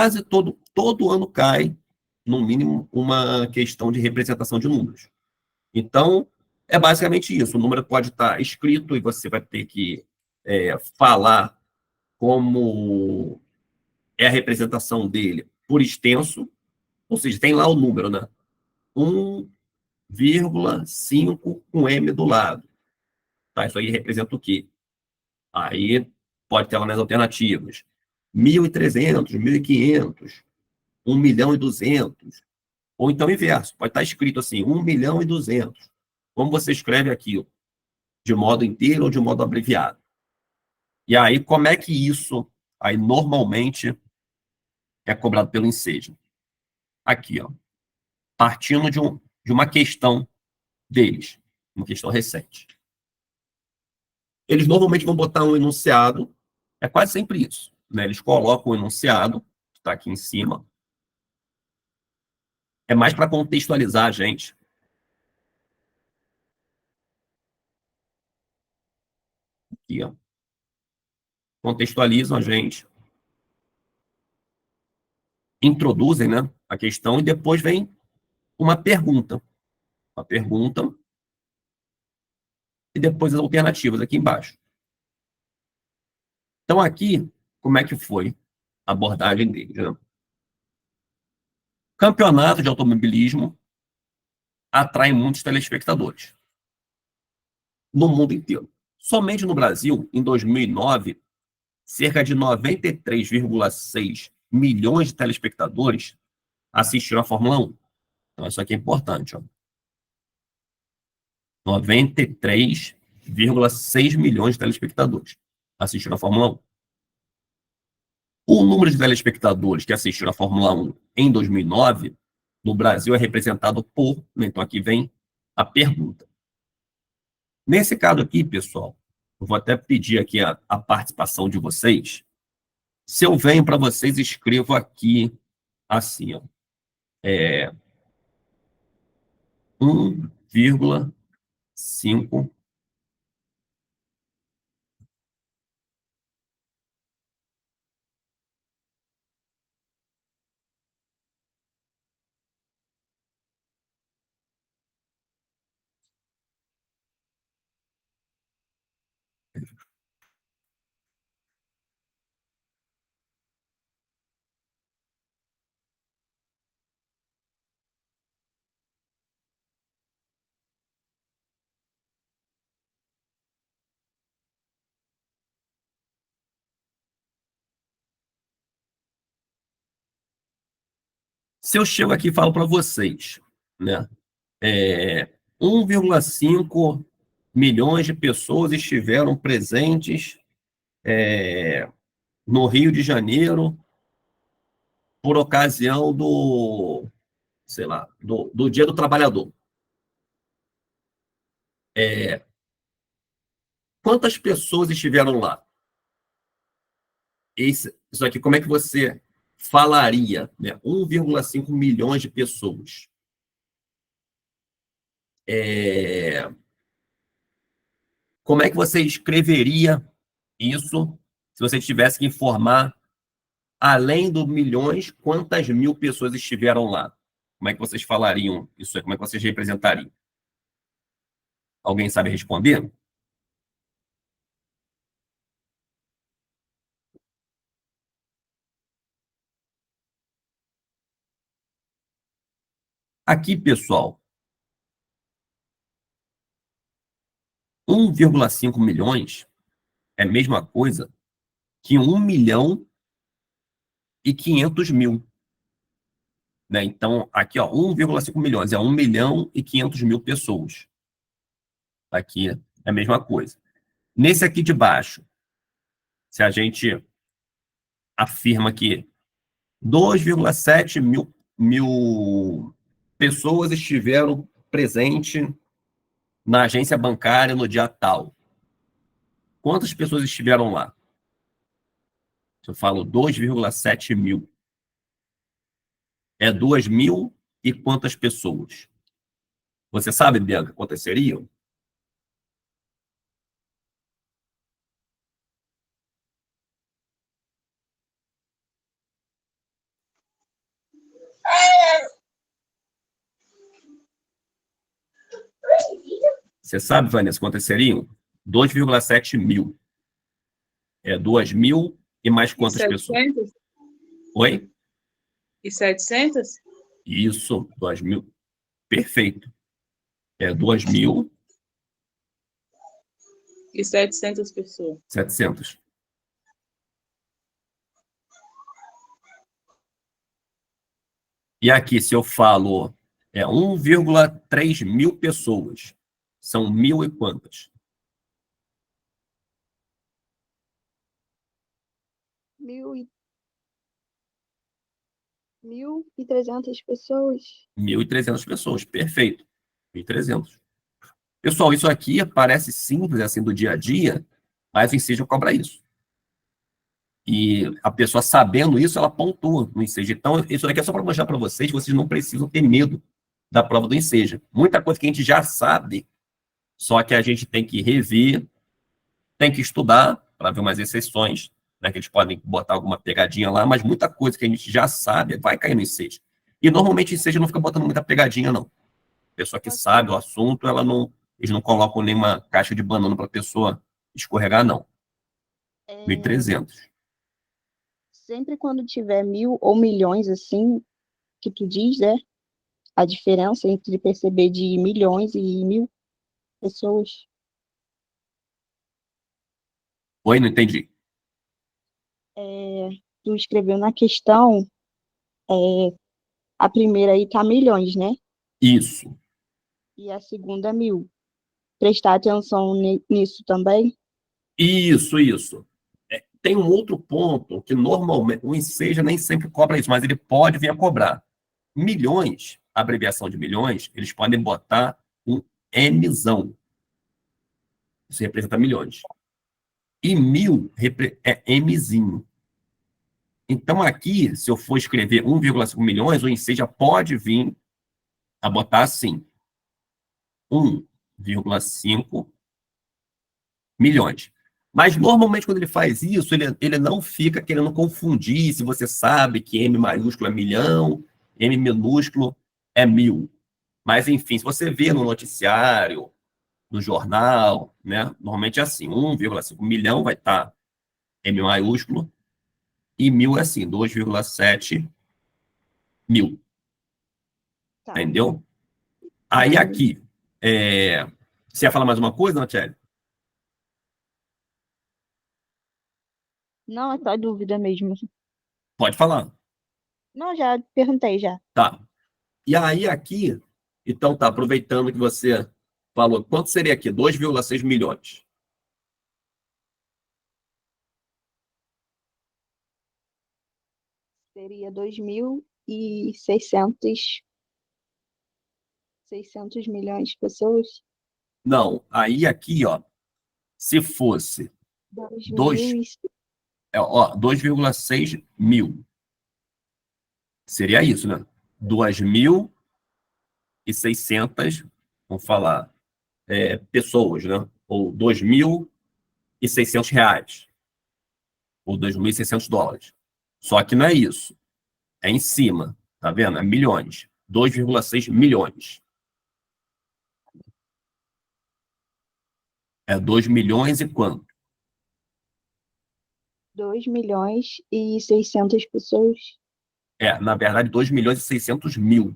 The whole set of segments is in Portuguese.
quase todo ano cai, no mínimo, uma questão de representação de números. Então, é basicamente isso. O número pode estar escrito e você vai ter que falar como é a representação dele por extenso, ou seja, tem lá o número, né? 1,5 com M do lado. Tá? Isso aí representa o quê? Aí pode ter lá nas alternativas. 1.300, 1.500, 1.200.000. Ou então o inverso, pode estar escrito assim, 1.200.000. Como você escreve aquilo? De modo inteiro ou de modo abreviado? E aí, como é que isso aí normalmente é cobrado pelo Enseja? Aqui, ó, partindo de uma questão deles, uma questão recente. Eles normalmente vão botar um enunciado, é quase sempre isso, né? Eles colocam o enunciado, que está aqui em cima, é mais para contextualizar a gente. Aqui, ó, contextualizam a gente, introduzem, né, a questão e depois vem uma pergunta. Uma pergunta e depois as alternativas aqui embaixo. Então, aqui, como é que foi a abordagem deles? Né? Campeonato de automobilismo atrai muitos telespectadores no mundo inteiro. Somente no Brasil, em 2009, cerca de 93,6 milhões de telespectadores assistiram a Fórmula 1. Então, isso aqui é importante. Ó. 93,6 milhões de telespectadores assistiram a Fórmula 1. O número de telespectadores que assistiram a Fórmula 1 em 2009, no Brasil, é representado por... Então, aqui vem a pergunta. Nesse caso aqui, pessoal, eu vou até pedir aqui a participação de vocês. Se eu venho para vocês, escrevo aqui assim, ó, 1,5. Se eu chego aqui e falo para vocês, né, 1,5 milhões de pessoas estiveram presentes no Rio de Janeiro por ocasião do, sei lá, do Dia do Trabalhador. Quantas pessoas estiveram lá? Isso aqui, como é que você falaria? Né? 1,5 milhões de pessoas. Como é que você escreveria isso se você tivesse que informar, além do milhões, quantas mil pessoas estiveram lá? Como é que vocês falariam isso aí? Como é que vocês representariam? Alguém sabe responder? Aqui, pessoal, 1,5 milhões é a mesma coisa que 1.500.000. Né? Então, aqui, ó, 1,5 milhões é 1.500.000 pessoas. Aqui é a mesma coisa. Nesse aqui de baixo, se a gente afirma que 2,7 mil pessoas estiveram presentes na agência bancária no dia tal. Quantas pessoas estiveram lá? Se eu falo 2,7 mil, é 2 mil e quantas pessoas? Você sabe, Bianca, quantas seriam? Você sabe, Vanessa, quantas seriam? 2,7 mil. 2.000 e mais E quantas pessoas? 700? Oi? E 700? Isso, 2.000. Perfeito. 2.700. E 700 pessoas. E aqui, se eu falo 1,3 mil pessoas, são mil e quantas? 1.300 pessoas. 1.300 pessoas, perfeito. 1.300. Pessoal, isso aqui parece simples, assim, do dia a dia, mas o Enseja cobra isso. E a pessoa sabendo isso, ela pontua no Enseja. Então, isso aqui é só para mostrar para vocês não precisam ter medo da prova do Enseja. Muita coisa que a gente já sabe, só que a gente tem que rever, tem que estudar para ver umas exceções, né, que eles podem botar alguma pegadinha lá, mas muita coisa que a gente já sabe vai cair no Enseja. E normalmente o Enseja não fica botando muita pegadinha, não. A pessoa que sabe o assunto, eles não colocam nenhuma caixa de banana para a pessoa escorregar, não. 1.300. Sempre quando tiver 1.000 ou milhões, assim, que tu diz, né? A diferença entre perceber de milhões e 1.000 pessoas. Oi, não entendi. Tu escreveu na questão, é, a primeira aí tá milhões, né? Isso. E a segunda 1.000. Prestar atenção nisso também. Isso. Tem um outro ponto que normalmente o Enseja nem sempre cobra isso, mas ele pode vir a cobrar. Milhões, a abreviação de milhões, eles podem botar um Mzão. Isso representa milhões. E 1.000 é Mzinho. Então, aqui, se eu for escrever 1,5 milhões, o Enseja pode vir a botar assim: 1,5 milhões. Mas, normalmente, quando ele faz isso, ele não fica querendo confundir se você sabe que M maiúsculo é milhão, M minúsculo é 1.000. Mas, enfim, se você vê no noticiário, no jornal, né, normalmente é assim: 1,5 milhão vai estar M maiúsculo e 1.000 é assim, 2,7 mil. Tá, Entendeu? Aí, entendi. aqui, você ia falar mais uma coisa, Natiele? Não, é só dúvida mesmo. Pode falar. Não, já perguntei já. Tá. E aí, aqui, então, tá, aproveitando que você falou, quanto seria aqui? 2,6 milhões. Seria 2.600 milhões de pessoas. Não, aí aqui, ó, se fosse 2.000 e 2,6 mil, seria isso, né? 2.600, vamos falar, pessoas, né? Ou 2.600 reais, ou 2.600 dólares. Só que não é isso. É em cima, tá vendo? É milhões. 2,6 milhões. 2 milhões e quanto? 2.600 pessoas. Na verdade, 2 milhões e 600 mil.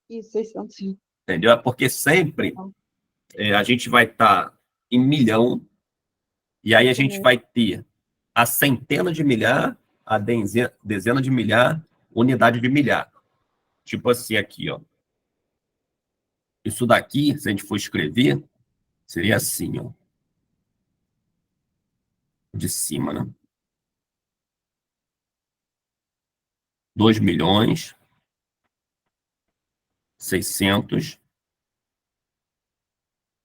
E 600. Entendeu? É porque sempre a gente vai estar em milhão, e aí a gente vai ter a centena de milhar, a dezena de milhar, unidade de milhar. Tipo assim, aqui, ó. Isso daqui, se a gente for escrever, seria assim, ó. De cima, né? 2 milhões, 600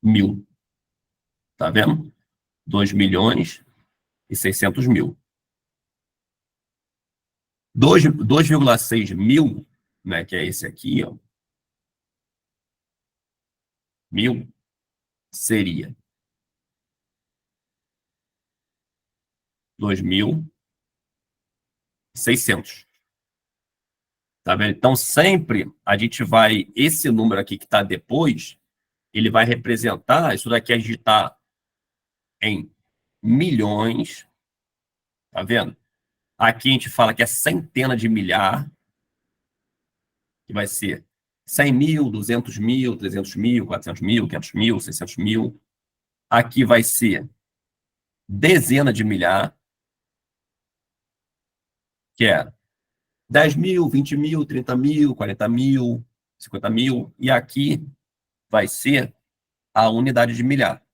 mil. Tá vendo? 2 milhões e 600 mil. 2,6 mil, né, que é esse aqui, ó, mil, seria 2.600. Tá vendo? Então, sempre a gente vai, esse número aqui que está depois, ele vai representar, isso daqui a gente está em milhões, tá vendo? Aqui a gente fala que é centena de milhar, que vai ser 100 mil, 200 mil, 300 mil, 400 mil, 500 mil, 600 mil. Aqui vai ser dezena de milhar, que é 10 mil, 20 mil, 30 mil, 40 mil, 50 mil. E aqui vai ser a unidade de milhar.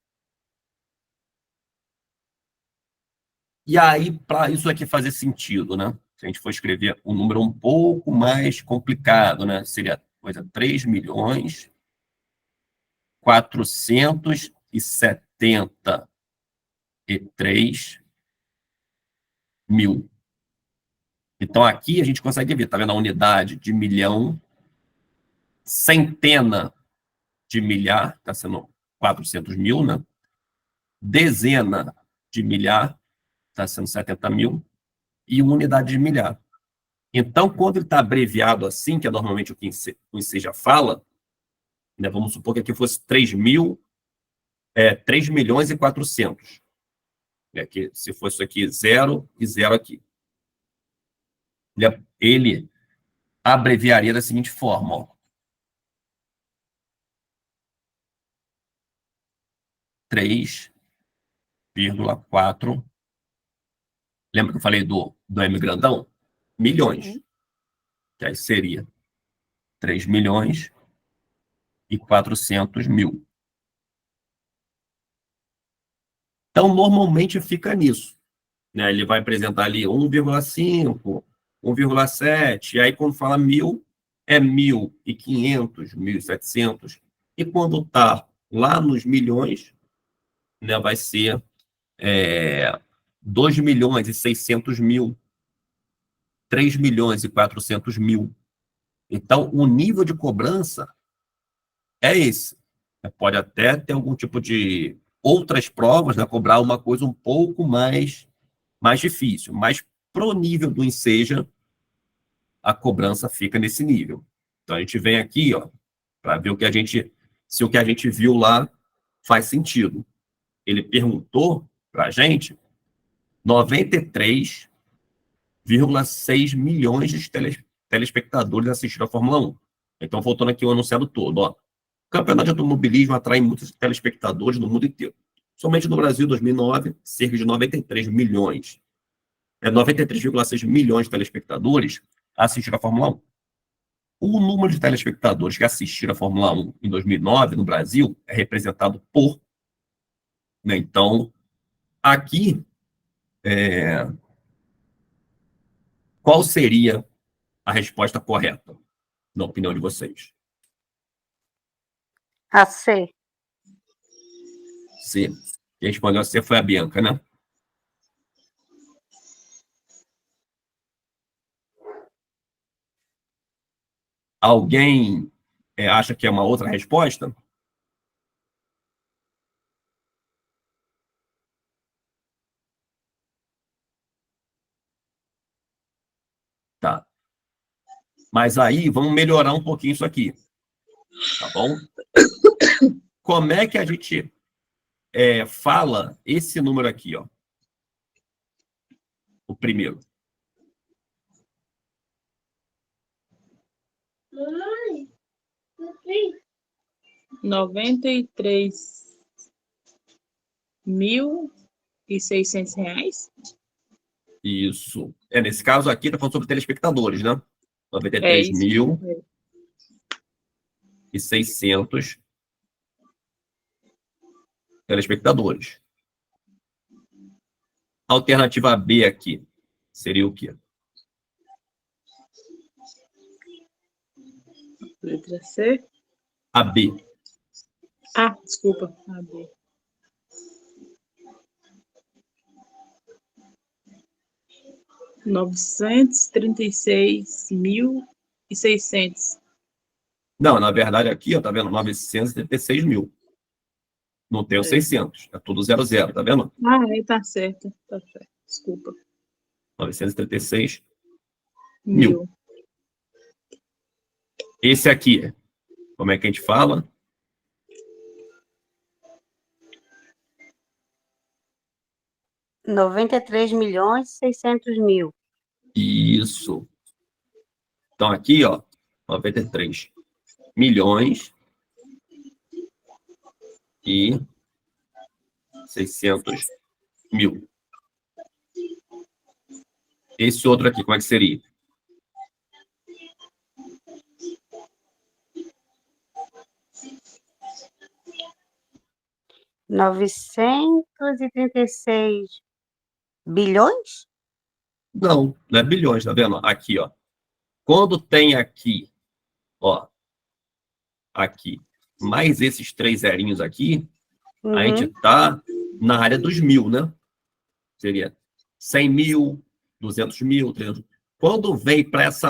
E aí, para isso aqui fazer sentido, né? Se a gente for escrever um número um pouco mais complicado, né? Seria coisa 3 milhões 473 mil. Então, aqui a gente consegue ver, tá vendo a unidade de milhão, centena de milhar, está sendo 400 mil, né? Dezena de milhar, está sendo 70 mil, e uma unidade de milhar. Então, quando ele está abreviado assim, que é normalmente o que o Enseja fala, né, vamos supor que aqui fosse 3 milhões e 400. Que se fosse isso aqui, 0 e 0 aqui. Ele abreviaria da seguinte forma, ó. 3,4. Lembra que eu falei do M grandão? Milhões. Que aí seria 3 milhões e 400 mil. Então, normalmente fica nisso, né? Ele vai apresentar ali 1,5, 1,7, e aí quando fala mil, é 1.500, 1.700, e quando está lá nos milhões, né, vai ser 2 milhões e 600 mil, 3 milhões e 400 mil. Então, o nível de cobrança é esse. Pode até ter algum tipo de outras provas, né, cobrar uma coisa um pouco mais difícil, mas pro nível do Enseja, a cobrança fica nesse nível. Então, a gente vem aqui, ó, para ver se o que a gente viu lá faz sentido. Ele perguntou para a gente 93,6 milhões de telespectadores assistiram a Fórmula 1. Então, voltando aqui o anunciado todo, ó. O campeonato de automobilismo atrai muitos telespectadores no mundo inteiro. Somente no Brasil, 2009, cerca de 93 milhões. 93,6 milhões de telespectadores assistiram a Fórmula 1. O número de telespectadores que assistiram a Fórmula 1 em 2009 no Brasil é representado por, né? Então, aqui, qual seria a resposta correta, na opinião de vocês? A C. C. Quem respondeu a C foi a Bianca, né? Alguém acha que é uma outra resposta? Tá. Mas aí, vamos melhorar um pouquinho isso aqui. Tá bom? Como é que a gente fala esse número aqui, ó? O primeiro. R$ 93.600. Isso. Nesse caso aqui, tá falando sobre telespectadores, né? É isso. 93.600 telespectadores. Alternativa B aqui seria o quê? Letra C. A B. Ah, desculpa. A B. 936.600. Não, na verdade aqui, ó, tá vendo? 936 mil. Não tem o 600. É tudo 00, tá vendo? Ah, tá certo. Tá certo. Desculpa. 936 Mil. Esse aqui, como é que a gente fala? 93.600.000. Isso. Então, aqui, ó, 93 milhões e 600 mil. Esse outro aqui, como é que seria? R$ 936 bilhões? Não, não é bilhões, tá vendo? Aqui, ó. Quando tem aqui, ó, aqui, mais esses 3 zerinhos aqui, a gente tá na área dos 1.000, né? Seria 100 mil, 200 mil, 300. Quando vem para esse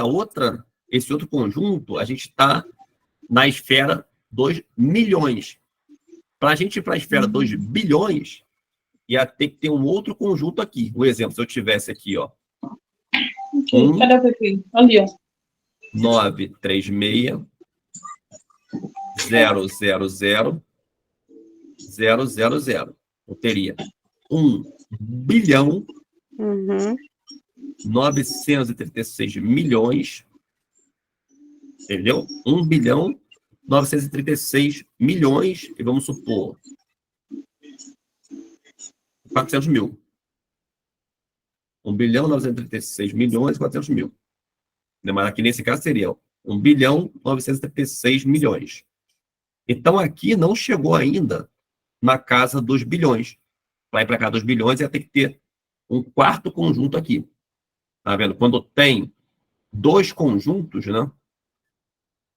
outro conjunto, a gente está na esfera 2 milhões. Para a gente ir para a esfera 2 bilhões, ia ter que ter um outro conjunto aqui. Um exemplo, se eu tivesse aqui, ó. Ok, cadê o Pepe? Ali, ó. 936 000 000. Eu teria 1 bilhão 936 milhões, entendeu? 1 bilhão 936 milhões, e vamos supor 400 mil. 1 bilhão 936 milhões e 400 mil. Mas aqui nesse caso seria 1 bilhão 936 milhões. Então aqui não chegou ainda na casa dos bilhões. Para ir para cá dos bilhões, ia ter que ter um quarto conjunto aqui. Tá vendo? Quando tem 2 conjuntos, né?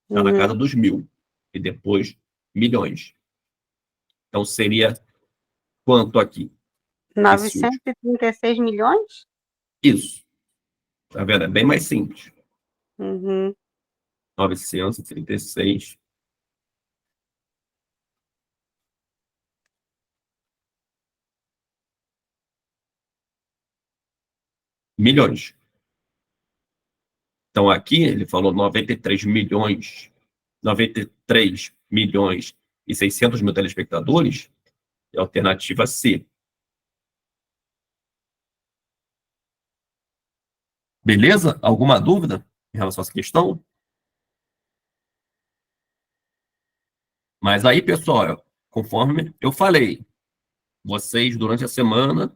Está na casa dos 1.000. E depois milhões. Então seria quanto aqui? 936 milhões? Isso. Tá vendo? É bem mais simples. Uhum. 936 milhões. Então, aqui ele falou 93 milhões e 600 mil telespectadores, é a alternativa C. Beleza? Alguma dúvida em relação a essa questão? Mas aí, pessoal, conforme eu falei, vocês, durante a semana,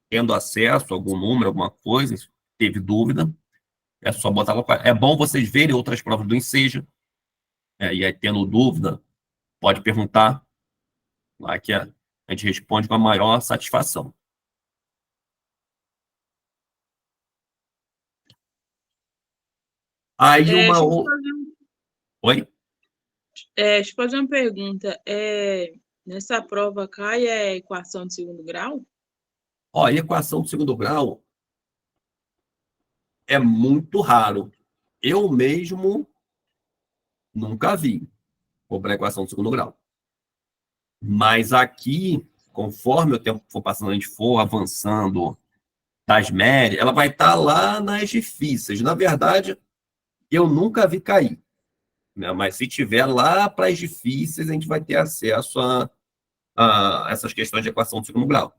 tendo acesso a algum número, alguma coisa, teve dúvida, é só botar lá. É bom vocês verem outras provas do Enseja, e aí, tendo dúvida, pode perguntar lá que a gente responde com a maior satisfação. Aí Deixa eu Oi? deixa eu fazer uma pergunta. Nessa prova cai a equação de segundo grau? Ó, equação de segundo grau é muito raro. Eu mesmo nunca vi cobrar equação de segundo grau. Mas aqui, conforme o tempo for passando, a gente for avançando das médias, ela vai estar lá nas difíceis. Na verdade, eu nunca vi cair, né? Mas se tiver lá para as difíceis, a gente vai ter acesso a essas questões de equação de segundo grau.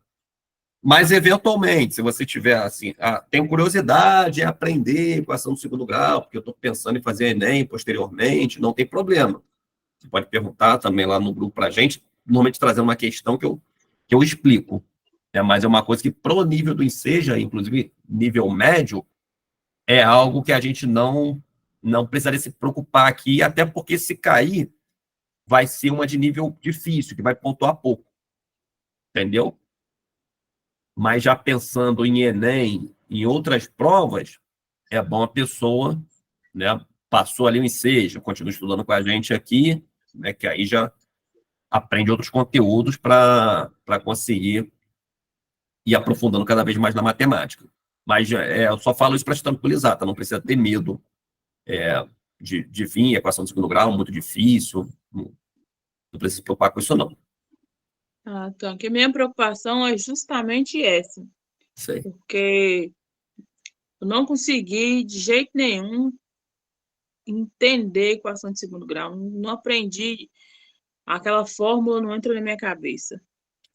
Mas, eventualmente, se você tiver assim, tenho curiosidade em aprender equação do segundo grau, porque eu estou pensando em fazer Enem posteriormente, não tem problema. Você pode perguntar também lá no grupo para a gente, normalmente trazendo uma questão que eu explico. Mas é uma coisa que, pro nível do Enseja, inclusive nível médio, é algo que a gente não precisaria se preocupar aqui, até porque se cair, vai ser uma de nível difícil, que vai pontuar pouco. Entendeu? Mas já pensando em Enem, em outras provas, é bom a pessoa, né, passou ali o Enseja, continua estudando com a gente aqui, né, que aí já aprende outros conteúdos para conseguir ir aprofundando cada vez mais na matemática. Mas eu só falo isso para te tranquilizar, tá? Não precisa ter medo de vir equação de segundo grau, muito difícil, não precisa se preocupar com isso, não. Então, que minha preocupação é justamente essa. Sei. Porque eu não consegui, de jeito nenhum, entender equação de segundo grau. Não aprendi, aquela fórmula não entra na minha cabeça.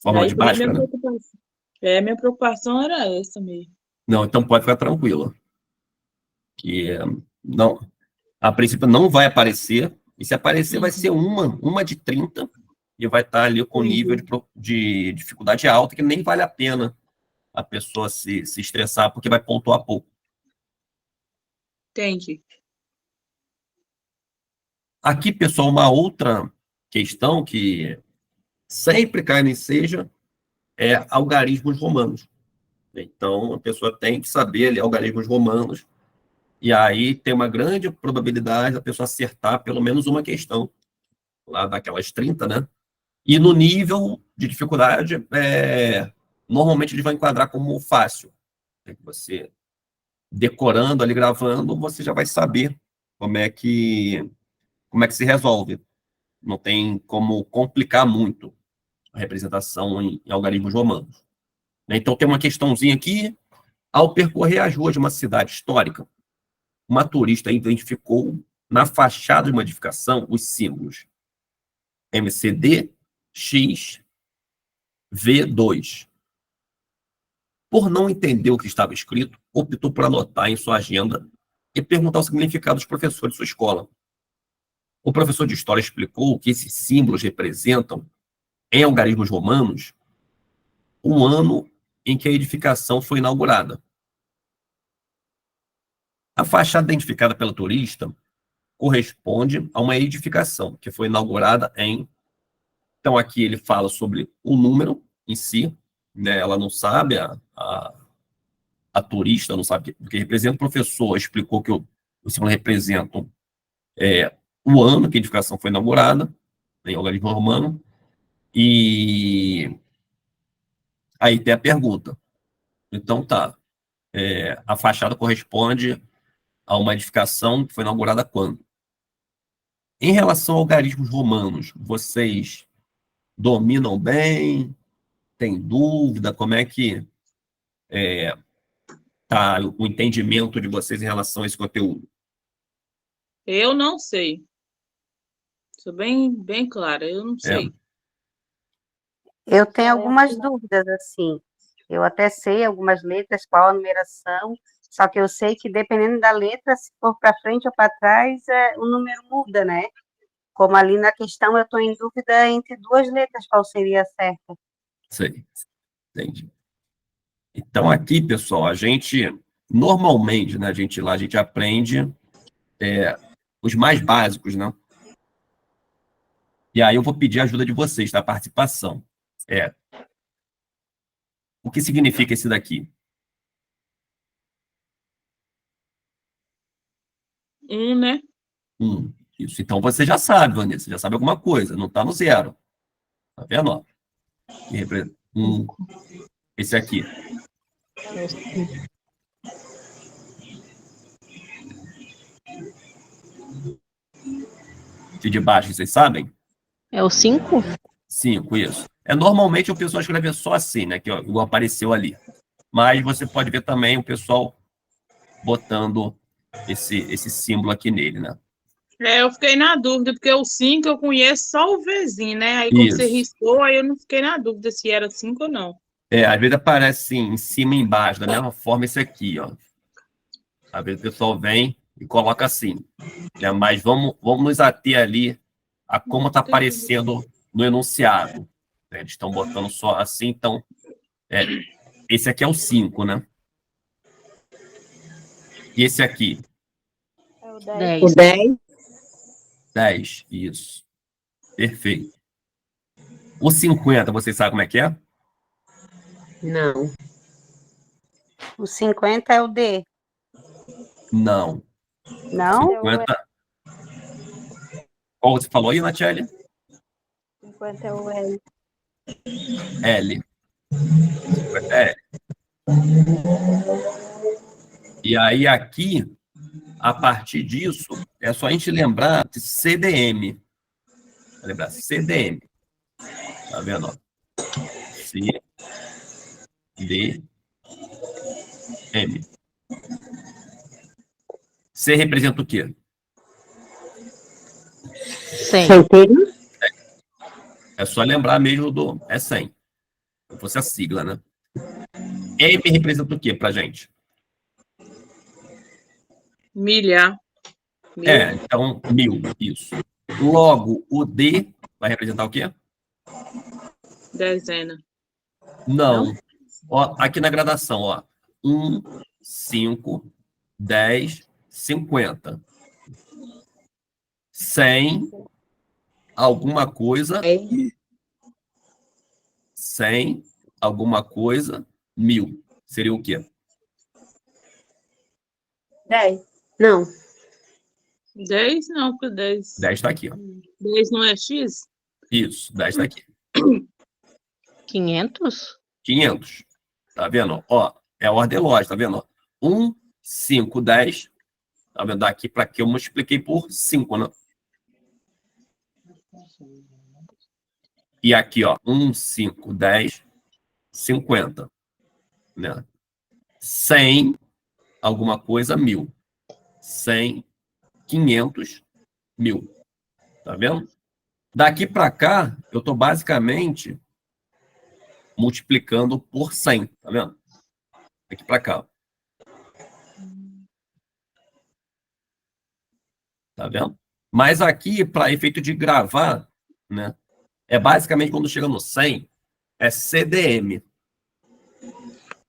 Fórmula Daí de por isso Bhaskara, minha né? preocupação. Minha preocupação era essa mesmo. Não, então pode ficar tranquila. Que não, a princípio não vai aparecer, e se aparecer vai ser uma de 30, e vai estar ali com nível de dificuldade alta, que nem vale a pena a pessoa se estressar, porque vai pontuar pouco. Entendi. Aqui, pessoal, uma outra questão que sempre cai no seja é algarismos romanos. Então, a pessoa tem que saber ali algarismos romanos, e aí tem uma grande probabilidade da pessoa acertar pelo menos uma questão, lá daquelas 30, né? E no nível de dificuldade, normalmente eles vão enquadrar como fácil. Você, decorando ali, gravando, você já vai saber como é que se resolve. Não tem como complicar muito a representação em algarismos romanos. Então, tem uma questãozinha aqui. Ao percorrer as ruas de uma cidade histórica, uma turista identificou na fachada de uma edificação os símbolos MCD, X, V2. Por não entender o que estava escrito, optou por anotar em sua agenda e perguntar o significado dos professores de sua escola. O professor de história explicou que esses símbolos representam, em algarismos romanos, o ano em que a edificação foi inaugurada. A fachada identificada pela turista corresponde a uma edificação que foi inaugurada em... Então, aqui ele fala sobre o número em si, né? Ela não sabe, a turista não sabe o que representa. O professor explicou que o símbolo representa o ano que a edificação foi inaugurada, em algarismo romano, e aí tem a pergunta. Então, tá, a fachada corresponde a uma edificação que foi inaugurada quando? Em relação a algarismos romanos, vocês dominam bem? Tem dúvida? Como é que tá o entendimento de vocês em relação a esse conteúdo? Eu não sei. Sou bem clara, eu não sei. Eu tenho algumas dúvidas, assim. Eu até sei algumas letras, qual a numeração, só que eu sei que dependendo da letra, se for para frente ou para trás, o número muda, né? Como ali na questão, eu estou em dúvida entre duas letras, qual seria a certa. Sei, entendi. Então, aqui, pessoal, a gente, normalmente, né, a gente aprende os mais básicos, né? E aí eu vou pedir a ajuda de vocês, da participação. O que significa esse daqui? Né? Isso. Então, você já sabe, Vanessa, já sabe alguma coisa, não está no zero. Tá vendo? Ó? Esse aqui. Esse de baixo, vocês sabem? É o 5? 5, isso. Normalmente o pessoal escreve só assim, né? Que ó, igual apareceu ali. Mas você pode ver também o pessoal botando esse símbolo aqui nele, né? Eu fiquei na dúvida, porque o 5 eu conheço só o Vzinho, né? Aí como você Isso. riscou, aí eu não fiquei na dúvida se era 5 ou não. Às vezes aparece assim, em cima e embaixo, da mesma forma esse aqui, ó. Às vezes o pessoal vem e coloca assim. Né? Mas vamos nos ater ali a como está aparecendo no enunciado. Né? Eles estão botando só assim, então... esse aqui é o 5, né? E esse aqui? É o 10. O 10. 10, isso. Perfeito. O 50, vocês sabem como é que é? Não. O 50 é o D. Não. Não? 50... Qual você falou aí, Natiele? 50 é o L. L. 50 é L. E aí aqui, a partir disso, é só a gente lembrar de CDM. Vai lembrar CDM. Tá vendo? Ó? CDM. C representa o quê? Centenas? É só lembrar mesmo do... É 100. Se fosse a sigla, né? M representa o quê pra gente? Milhar. Então, 1000, isso. Logo, o D vai representar o quê? Dezena. Não. Ó, aqui na gradação, ó. 1, 5, 10, 50. 100, alguma coisa. 100, alguma coisa, 1000. Seria o quê? 10. Não. 10 não, porque 10. 10 está aqui, ó. 10 não é X? Isso, 10 está aqui. 500? 500. Tá vendo? Ó, é a ordem lógica, tá vendo? 1, 5, 10. Tá vendo? Daqui para aqui eu multipliquei por 5, né? E aqui, ó, 1, 5, 10, 50. Né? 100, alguma coisa, 1000. 100, 500, 1000. Tá vendo? Daqui para cá, eu estou basicamente multiplicando por 100. Tá vendo? Daqui para cá. Tá vendo? Mas aqui, para efeito de gravar, né? É basicamente quando chega no 100, é CDM.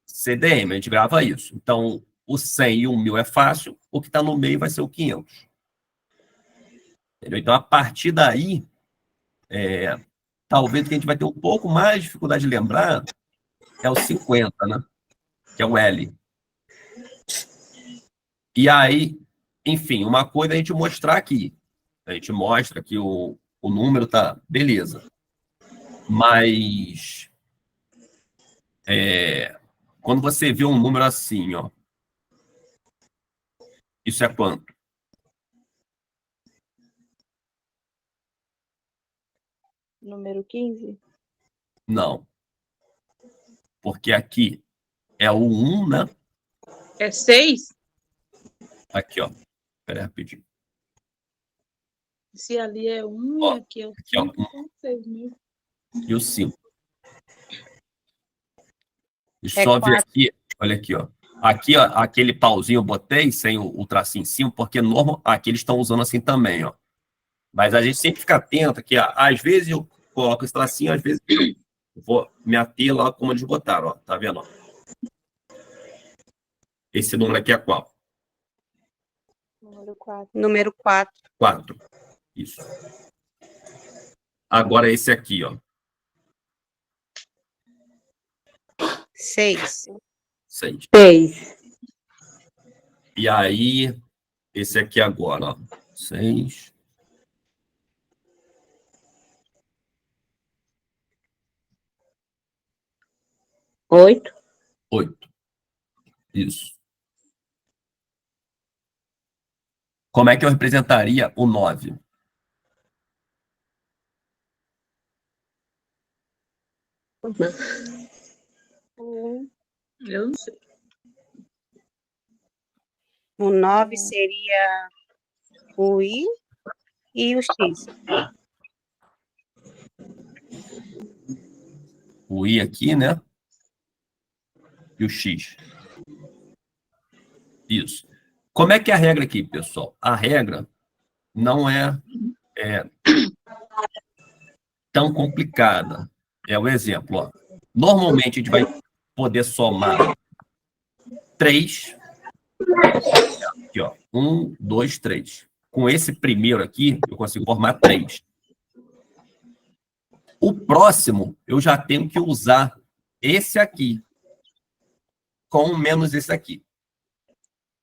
CDM, a gente grava isso. Então, o 100 e o 1000 é fácil, o que está no meio vai ser o 500. Entendeu? Então, a partir daí, talvez o que a gente vai ter um pouco mais de dificuldade de lembrar é o 50, né? Que é o L. E aí, enfim, uma coisa é a gente mostrar aqui. A gente mostra que o número tá beleza. Mas quando você vê um número assim, ó, isso é quanto? Número 15? Não. Porque aqui é o 1, né? É 6? Aqui, ó. Espera aí, rapidinho. Se ali é 1 Ó, e aqui é o aqui, ó, 5, são 6 mil. E o 5. Deixa É eu só ver 4. aqui. Olha aqui, ó. Aqui, ó, aquele pauzinho eu botei sem o tracinho em cima, porque normal, aqui eles estão usando assim também, ó. Mas a gente sempre fica atento que, ó, às vezes eu coloco esse tracinho, às vezes eu vou me ater lá como eles botaram, ó. Tá vendo? Ó? Esse número aqui é qual? Número 4. Número 4. 4. Isso. Agora esse aqui, ó. 6. 6. 6. E aí, esse aqui agora, ó. 6. 8. 8. Isso. Como é que eu representaria o 9? Eu não sei. O 9 seria o I e o X. O I aqui, né? E o X. Isso. Como é que é a regra aqui, pessoal? A regra não é tão complicada. É o exemplo, ó. Normalmente a gente vai poder somar 3. Aqui, ó. 1, 2, 3. Com esse primeiro aqui, eu consigo formar 3. O próximo, eu já tenho que usar esse aqui com menos esse aqui.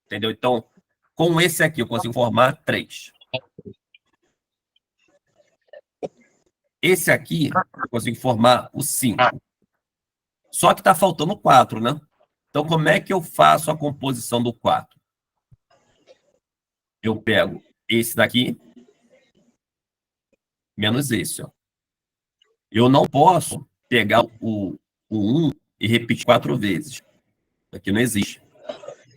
Entendeu? Então, com esse aqui, eu consigo formar 3. Esse aqui, eu consigo formar o 5. Só que está faltando 4, né? Então, como é que eu faço a composição do 4? Eu pego esse daqui, menos esse, ó. Eu não posso pegar o 1 e repetir 4 vezes. Aqui não existe.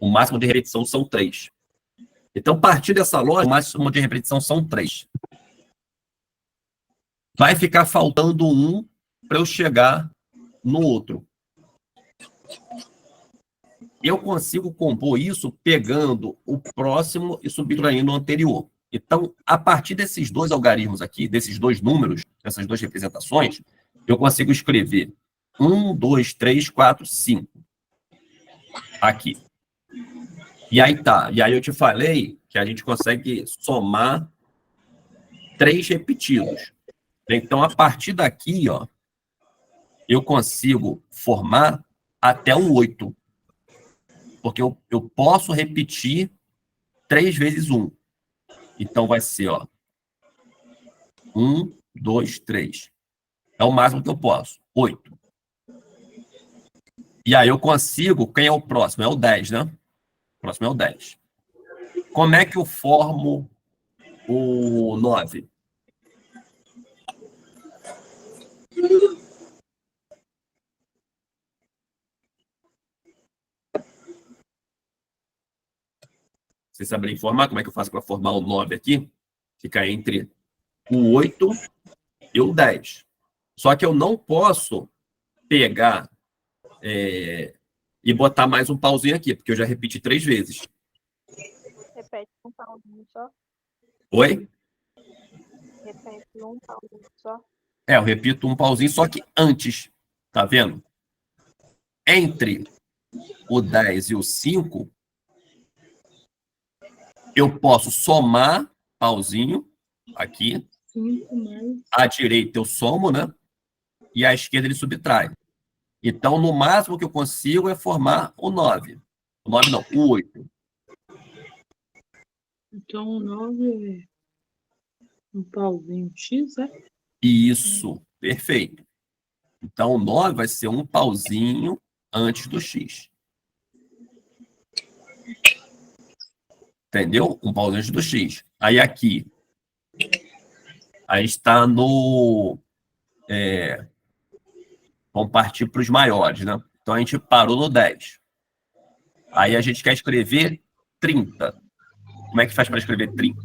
O máximo de repetição são 3. Então, a partir dessa lógica, o máximo de repetição são 3. Vai ficar faltando 1 para eu chegar no outro. eu consigo compor isso pegando o próximo e subtraindo o anterior. Então, a partir desses dois algarismos aqui, desses dois números, dessas duas representações, eu consigo escrever 1, 2, 3, 4, 5. Aqui. E aí tá. E aí eu te falei que a gente consegue somar 3 repetidos. Então, a partir daqui, ó, eu consigo formar até o 8. Porque eu posso repetir 3 vezes 1. Então, vai ser, ó, 1, 2, 3. É o máximo que eu posso. 8. E aí eu consigo... Quem é o próximo? É o 10, né? O próximo é o 10. Como é que eu formo o 9? Vocês sabem informar como é que eu faço para formar o 9 aqui? Fica entre o 8 e o 10. Só que eu não posso pegar e botar mais um pauzinho aqui, porque eu já repeti 3 vezes. Repete um pauzinho só. Oi? Repete um pauzinho só. Eu repito um pauzinho, só que antes. Tá vendo? Entre o 10 e o 5, eu posso somar pauzinho aqui. 5 mais. À direita eu somo, né? E à esquerda ele subtrai. Então, no máximo que eu consigo é formar o 9. O 9 não, o 8. Então, o 9 é um pauzinho X, é? Isso, perfeito. Então, o 9 vai ser um pauzinho antes do X. Entendeu? Um pauzinho antes do X. Aí aqui, aí está no... vamos partir para os maiores, né? Então, a gente parou no 10. Aí a gente quer escrever 30. Como é que faz para escrever 30?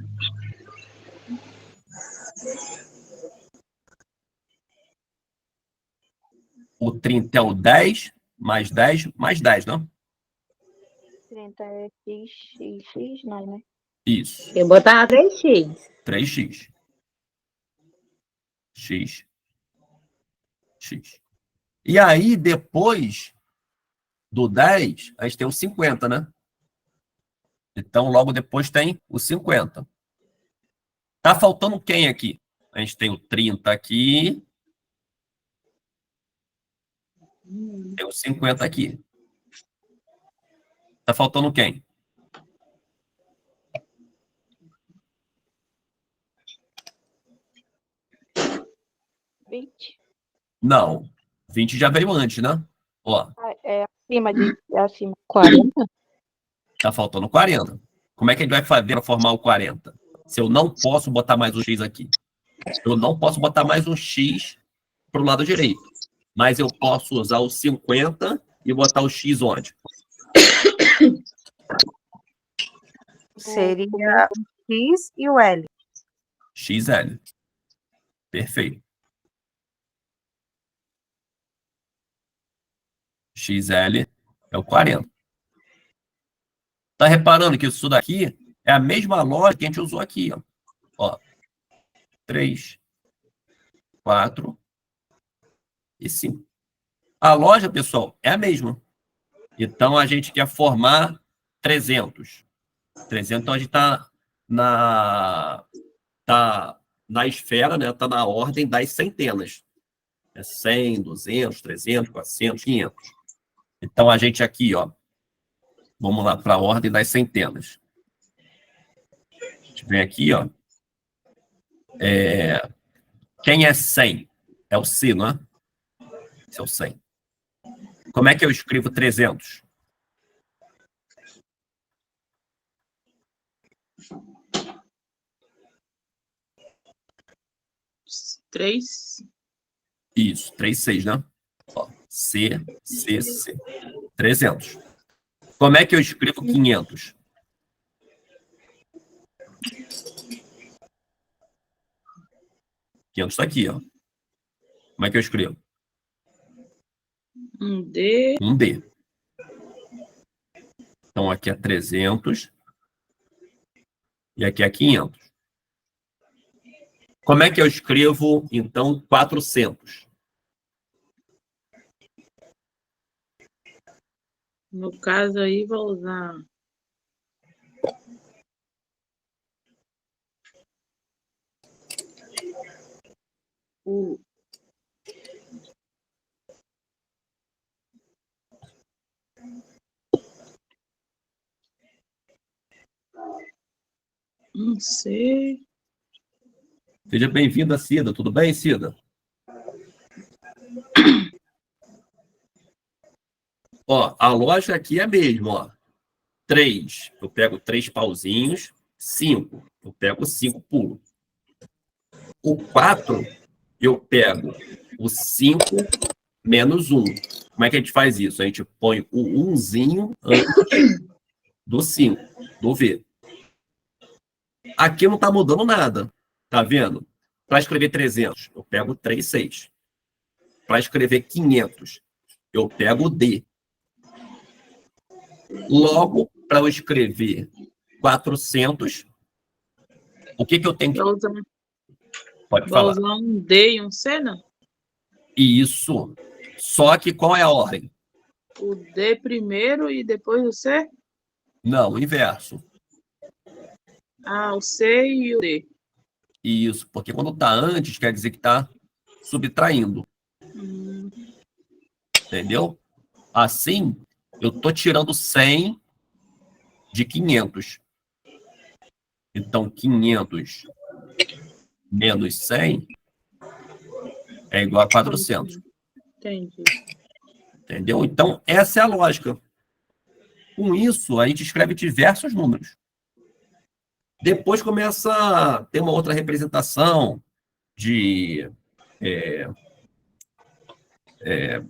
O 30 é o 10, mais 10, mais 10, não? 30 é x, não, né? Isso. Eu botar 3x. 3x. X. X. E aí, depois do 10, a gente tem o 50, né? Então, logo depois tem o 50. Tá faltando quem aqui? A gente tem o 30 aqui. Tem o 50 aqui. Tá faltando quem? 20. Não. 20 já veio antes, né? Ó, É acima de 40. tá faltando 40. Como é que a gente vai fazer para formar o 40? Se eu não posso botar mais um X aqui. Eu não posso botar mais um X para o lado direito. Mas eu posso usar o 50 e botar o X onde? Seria o X e o L. XL. Perfeito. XL é o 40. Tá reparando que isso daqui é a mesma lógica que a gente usou aqui, ó. Ó. 3, 4 e 5. A loja, pessoal, é a mesma. Então, a gente quer formar 300. 300, então a gente está na esfera, né? Está na ordem das centenas. 100, 200, 300, 400, 500. Então, a gente aqui, ó, vamos lá para a ordem das centenas. A gente vem aqui, ó. Quem é 100? É o C, não é? Esse é o 100. Como é que eu escrevo 300? Três. Isso, 3, 6, né? Ó, C, C, C. 300. Como é que eu escrevo 500? Está aqui, ó. Como é que eu escrevo? Um D. Um D. Então, aqui é 300 e aqui é 500. Como é que eu escrevo, então, 400? No caso aí, vou usar o não sei. Seja bem-vinda, Cida. Tudo bem, Cida? Ó, a lógica aqui é a mesma, ó. 3, eu pego 3 pauzinhos. 5, eu pego 5 pulos. O 4, eu pego o 5 menos 1. Como é que a gente faz isso? A gente põe o 1zinho antes do 5, do V. Aqui não está mudando nada. Tá vendo? Para escrever 300, eu pego 3, 6. Para escrever 500, eu pego o D. Logo, para eu escrever 400, o que eu tenho que... Vou usar, Pode vou falar. usar um D e um C, não? Isso. Só que qual é a ordem? O D primeiro e depois o C? Não, o inverso. Ah, o C e o D. Isso, porque quando está antes, quer dizer que está subtraindo. Entendeu? Assim, eu estou tirando 100 de 500. Então, 500 menos 100 é igual a 400. Entendi. Entendeu? Então, essa é a lógica. Com isso, a gente escreve diversos números. Depois começa a ter uma outra representação de...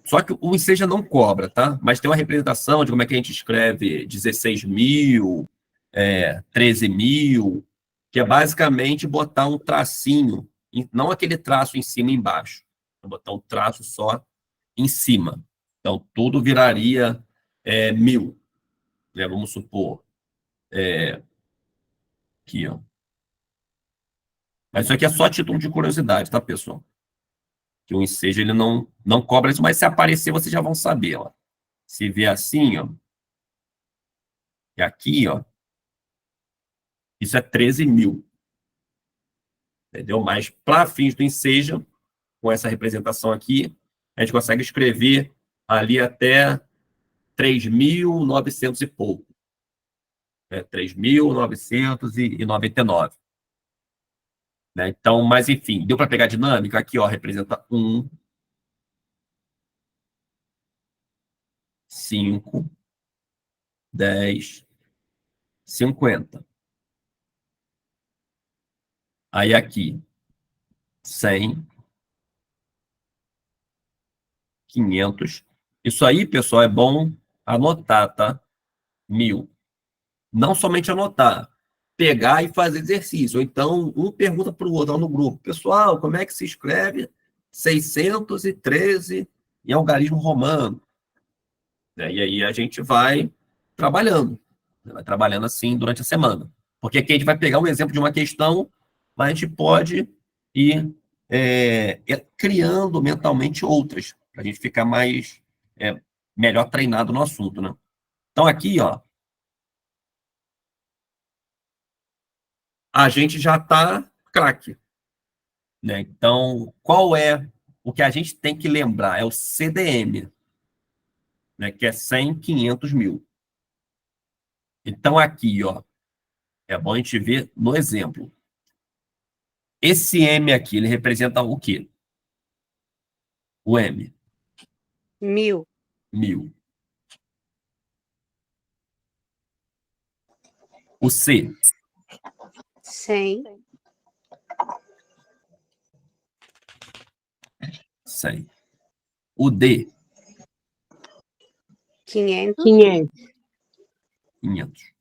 só que o Enseja não cobra, tá? Mas tem uma representação de como é que a gente escreve 16.000, 13.000, que é basicamente botar um tracinho, não aquele traço em cima e embaixo, é botar um traço só em cima. Então, tudo viraria 1.000. Né? Vamos supor. Aqui, ó. Mas isso aqui é só título de curiosidade, tá, pessoal? Que o Enseja, ele não cobra isso, mas se aparecer, vocês já vão saber, ó. Se vier assim, ó, e aqui, ó, isso é 13.000. Entendeu? Mas, para fins do Enseja, com essa representação aqui, a gente consegue escrever ali até 3.900 e pouco. 3.999. Né? Então, mas enfim, deu para pegar a dinâmica? Aqui, ó, representa 1, 5, 10, 50. Aí aqui, 100, 500. Isso aí, pessoal, é bom anotar, tá? 1.000. Não somente anotar, pegar e fazer exercício. Ou então, um pergunta para o outro lá no grupo. Pessoal, como é que se escreve 613 em algarismo romano? E aí a gente vai trabalhando. Vai trabalhando assim durante a semana. Porque aqui a gente vai pegar um exemplo de uma questão, mas a gente pode ir criando mentalmente outras, para a gente ficar mais melhor treinado no assunto, né? Então aqui, ó, a gente já está craque. Né? Então, qual é o que a gente tem que lembrar? É o CDM, né? Que é 100, 500 mil. Então, aqui, ó, é bom a gente ver no exemplo. Esse M aqui, ele representa o quê? O M. 1.000. 1.000. O C. 100. 100. O D. 500. 500.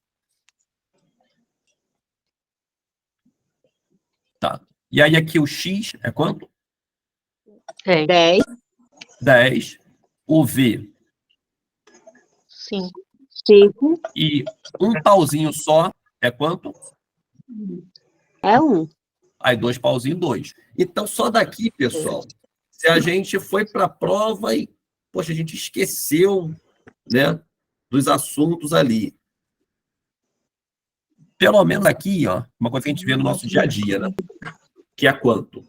Tá. E aí aqui o X é quanto? 10. 10. O V. 5. 5 E um pauzinho só é quanto? É 1. Aí 2 pauzinhos, 2. Então, só daqui, pessoal, se a gente foi para a prova e, poxa, a gente esqueceu, né, dos assuntos ali. Pelo menos aqui, ó, uma coisa que a gente vê no nosso dia a dia, né? Que é quanto?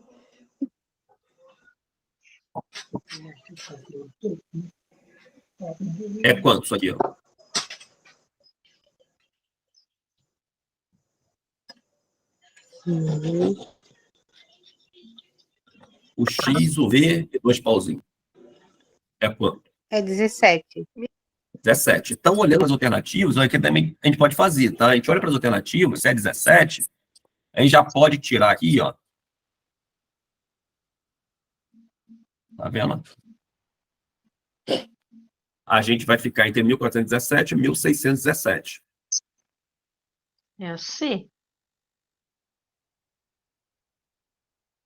É quanto isso aqui, ó? O X, o V e 2 pauzinhos. É quanto? é 17. 17. Então, olhando as alternativas, aqui também a gente pode fazer, tá? A gente olha para as alternativas, se é 17, a gente já pode tirar aqui, ó. Tá vendo? A gente vai ficar entre 1417 e 1617. É o C.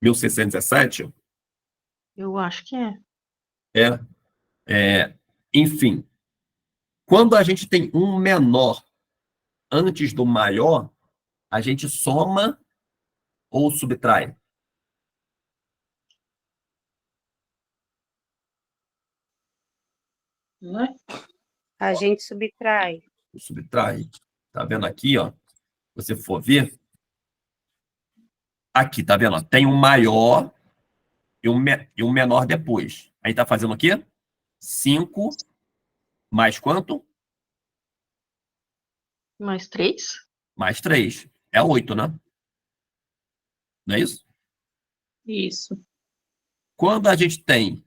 1617 Eu acho que é. enfim. Quando a gente tem um menor antes do maior, a gente soma ou subtrai? Não é? A gente subtrai. Subtrai. Tá vendo aqui, ó? Se você for ver, aqui, tá vendo? Tem um maior e um menor depois. Aí tá fazendo o quê? 5 mais quanto? Mais 3? Mais 3. É 8, né? Não é isso? Isso. Quando a gente tem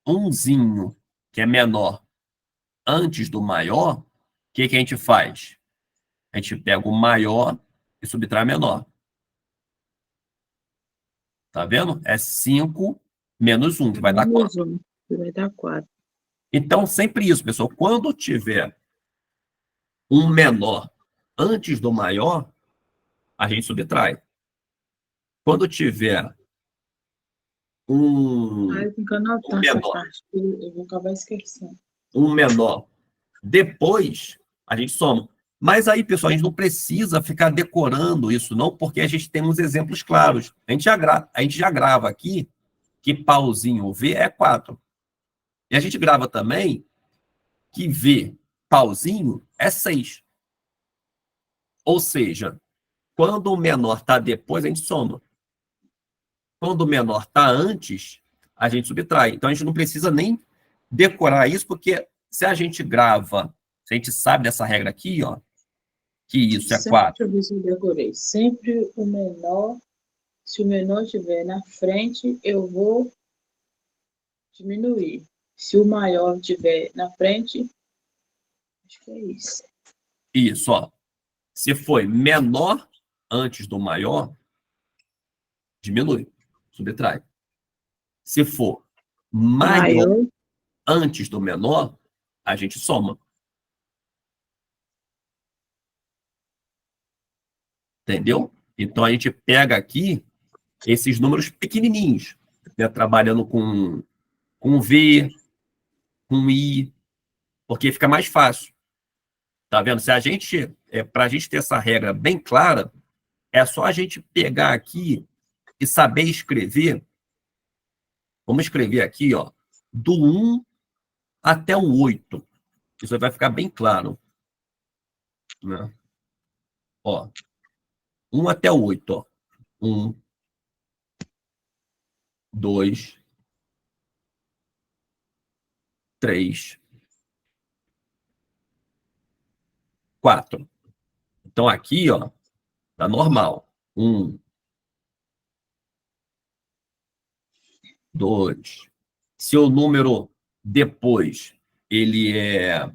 umzinho, que é menor, antes do maior, o que que a gente faz? A gente pega o maior e subtrai o menor. Tá vendo? É 5 menos 1, que vai dar Menos quanto? 1, que vai dar 4. Então, sempre isso, pessoal. Quando tiver um menor antes do maior, a gente subtrai. Quando tiver um Eu tenho que anotar essa menor. parte, que eu vou acabar esquecendo. um menor depois, a gente soma. Mas aí, pessoal, a gente não precisa ficar decorando isso, não, porque a gente tem uns exemplos claros. A gente já grava aqui que pauzinho V é 4. E a gente grava também que V pauzinho é 6. Ou seja, quando o menor está depois, a gente soma. Quando o menor está antes, a gente subtrai. Então, a gente não precisa nem decorar isso, porque se a gente grava, se a gente sabe dessa regra aqui, ó, que isso é Sempre, 4. deixa eu ver se eu decorei. Sempre o menor, se o menor estiver na frente, eu vou diminuir. Se o maior estiver na frente, acho que é isso. Isso, ó. Se foi menor antes do maior, diminui, subtrai. Se for maior Maior, antes do menor, a gente soma. Entendeu? Então, a gente pega aqui esses números pequenininhos, né, trabalhando com V, com I, porque fica mais fácil. Tá vendo? Se a gente, para a gente ter essa regra bem clara, é só a gente pegar aqui e saber escrever. Vamos escrever aqui, ó, do 1 até o 8. Isso vai ficar bem claro. Né? Ó, 1 até o 8, ó. 1, 2, 3, 4. Então, aqui, ó, tá normal. 1, 2. Se o número depois ele é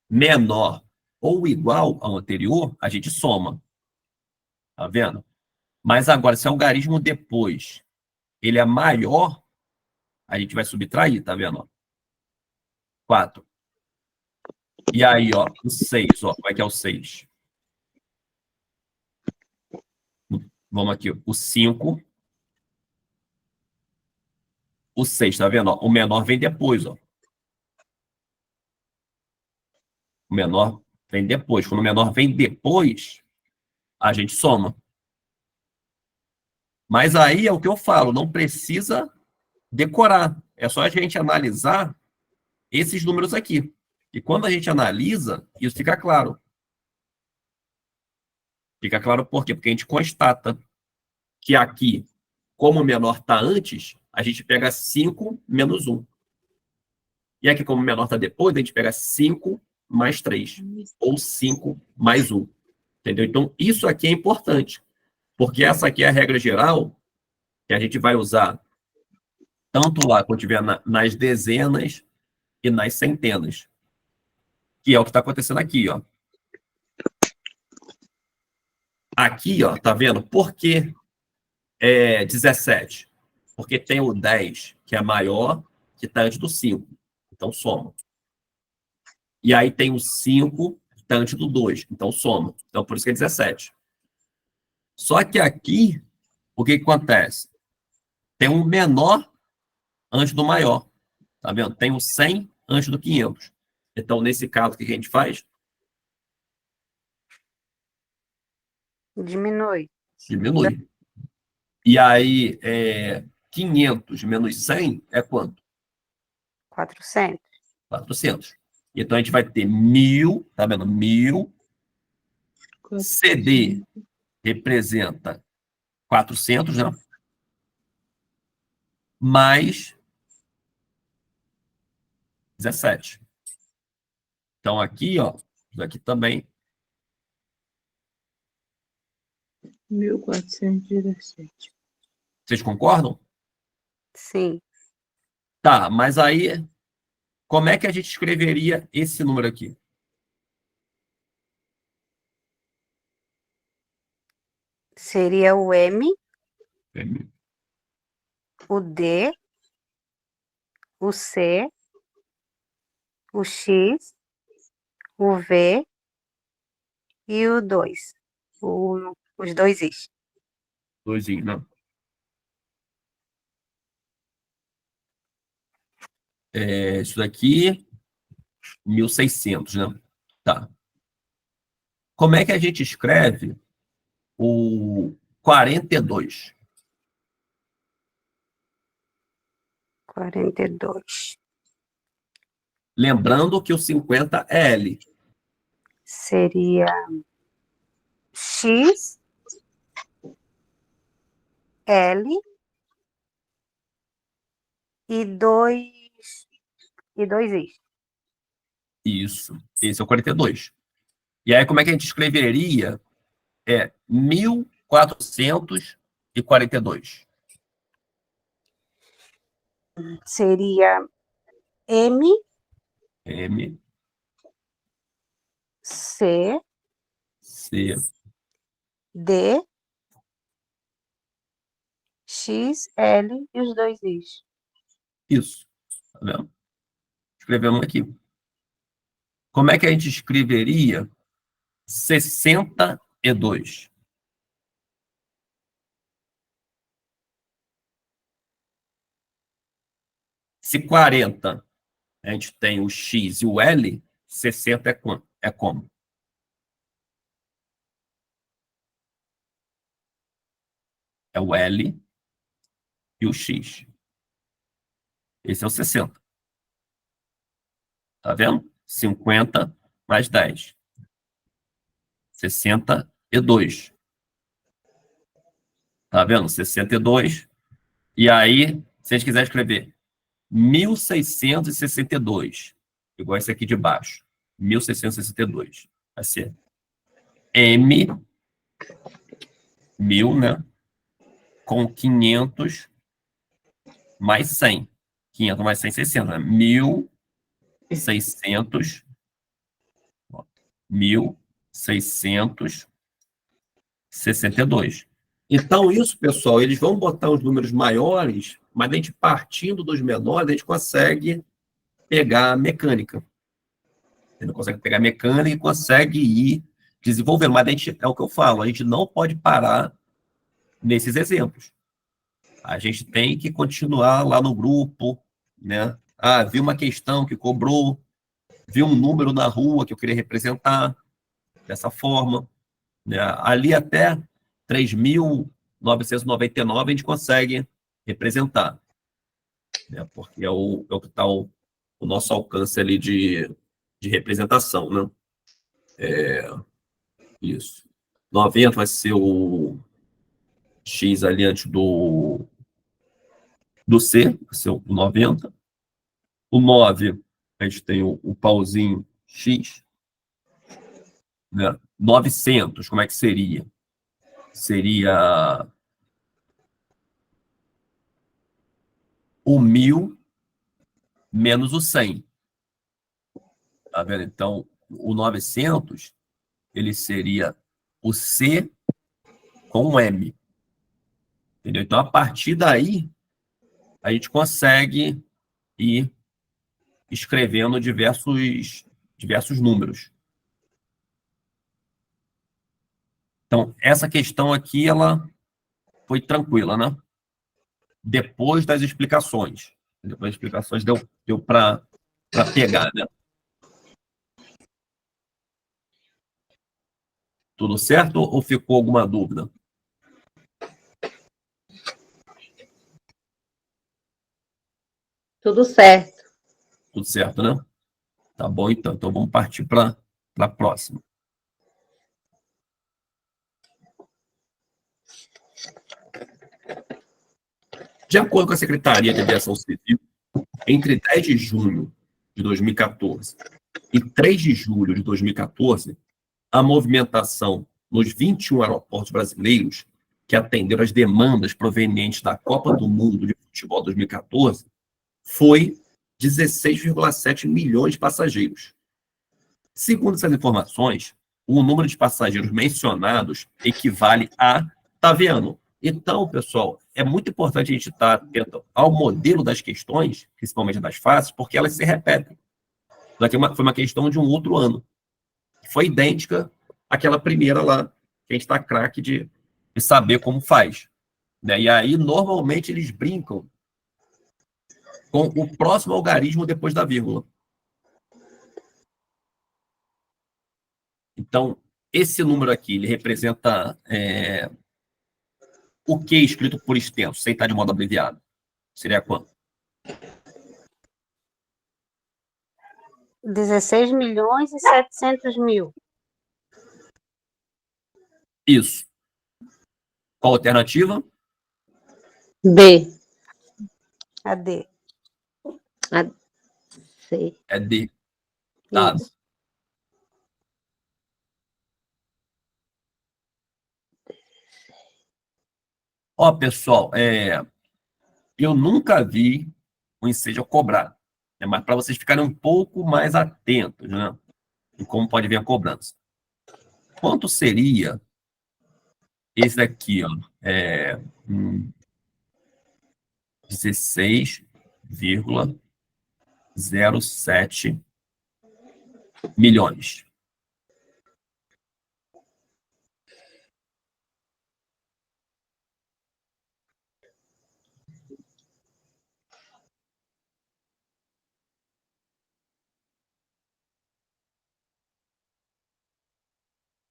menor ou igual ao anterior, a gente soma. Tá vendo? Mas agora, se o algarismo depois ele é maior, a gente vai subtrair, tá vendo? 4. E aí, ó, o 6, ó, como é que é o 6? Vamos aqui, ó, o 5, o 6, tá vendo? Ó, o menor vem depois, ó. O menor vem depois. Quando o menor vem depois, a gente soma. Mas aí é o que eu falo, não precisa decorar. É só a gente analisar esses números aqui. E quando a gente analisa, isso fica claro. Fica claro por quê? Porque a gente constata que aqui, como o menor está antes, a gente pega 5 menos 1. E aqui, como o menor está depois, a gente pega 5 mais 3. Ou 5 mais 1. Entendeu? Então, isso aqui é importante. Porque essa aqui é a regra geral que a gente vai usar tanto lá quando tiver nas dezenas e nas centenas. Que é o que está acontecendo aqui, ó. Aqui, ó, tá vendo? Por que 17? Porque tem o 10, que é maior, que está antes do 5. Então, soma. E aí tem o 5, que está antes do 2. Então, soma. Então, por isso que é 17. Só que aqui, o que acontece? Tem um menor antes do maior. Tá vendo? Tem o 100 antes do 500. Então, nesse caso, o que a gente faz? Diminui. Diminui. E aí, 500 menos 100 é quanto? 400. 400. Então, a gente vai ter 1.000, tá vendo? 1.000. CD representa 400, né? Mais 17. Então, aqui, ó, isso aqui também. 1417. Vocês concordam? Sim. Tá, mas aí, como é que a gente escreveria esse número aqui? Seria o M, M. o D, o C, o X, o V e o 2. Os dois Is. Doisinho, não. Isso daqui, 1.600, né? Tá. Como é que a gente escreve o 42? 42. Lembrando que o 50 é L. Seria X, L e 2 Is. Isso. Esse é o 42. E aí, como é que a gente escreveria? 1.442. Seria M, M, C, C, D, X, L e os dois Is. isso. Tá vendo? Escrevemos aqui. Como é que a gente escreveria 62? Se 40 a gente tem o X e o L, 60 é como? É o L e o X. Esse é o 60. Tá vendo? 50 mais 10. 62. Tá vendo? 62. E aí, se a gente quiser escrever 1.662, igual esse aqui de baixo, 1.662, vai ser M, 1.000, né? Com 500 mais 100. 500 mais 100, 60. 1.600. 1.662. Então, isso, pessoal, eles vão botar os números maiores, mas a gente partindo dos menores, a gente consegue pegar a mecânica. A gente consegue pegar a mecânica e consegue ir desenvolvendo. Mas a gente, é o que eu falo, a gente não pode parar nesses exemplos. A gente tem que continuar lá no grupo, né? Ah, vi uma questão que cobrou, vi um número na rua que eu queria representar dessa forma, né? Ali até 3.999 a gente consegue representar, né? Porque é o que está o nosso alcance ali de representação, né? Isso. 90 vai ser o X ali antes do C, vai ser o 90. O 9, a gente tem o pauzinho X, né? 900, como é que seria? Seria o 1.000 menos o 100. Tá vendo? Então, o 900, ele seria o C com o M. Entendeu? Então, a partir daí, a gente consegue ir escrevendo diversos números. Então, essa questão aqui, ela foi tranquila, né? Depois das explicações. Depois das explicações deu para pegar, né? Tudo certo ou ficou alguma dúvida? Tudo certo. Tudo certo, né? Tá bom, então. Então, vamos partir para a próxima. De acordo com a Secretaria de Aviação Civil, entre 10 de junho de 2014 e 3 de julho de 2014, a movimentação nos 21 aeroportos brasileiros que atenderam as demandas provenientes da Copa do Mundo de Futebol 2014 foi 16,7 milhões de passageiros. Segundo essas informações, o número de passageiros mencionados equivale a... Tá vendo? Então, pessoal, é muito importante a gente estar atento ao modelo das questões, principalmente das fáceis, porque elas se repetem. Daqui foi uma questão de um outro ano. Foi idêntica àquela primeira lá, que a gente está craque de saber como faz. Né? E aí, normalmente, eles brincam com o próximo algarismo depois da vírgula. Então, esse número aqui, ele representa o que escrito por extenso, sem estar de modo abreviado? Seria quanto? 16.700.000. Isso. Qual a alternativa? B. A D. A C. É D. Dado. Isso. Ó, pessoal, eu nunca vi o ensejo cobrar, né? Mas para vocês ficarem um pouco mais atentos, né? E como pode vir a cobrança. Quanto seria esse daqui, ó? 16,07 milhões.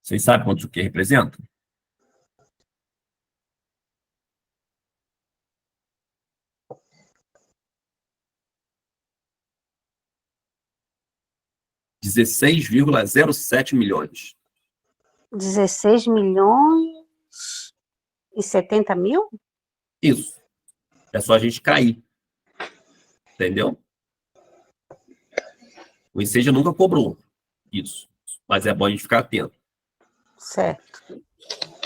Vocês sabem quanto isso aqui representa? R$16,07 milhões. 16.070.000? Isso. É só a gente cair. Entendeu? O Enseja nunca cobrou isso. Mas é bom a gente ficar atento. Certo.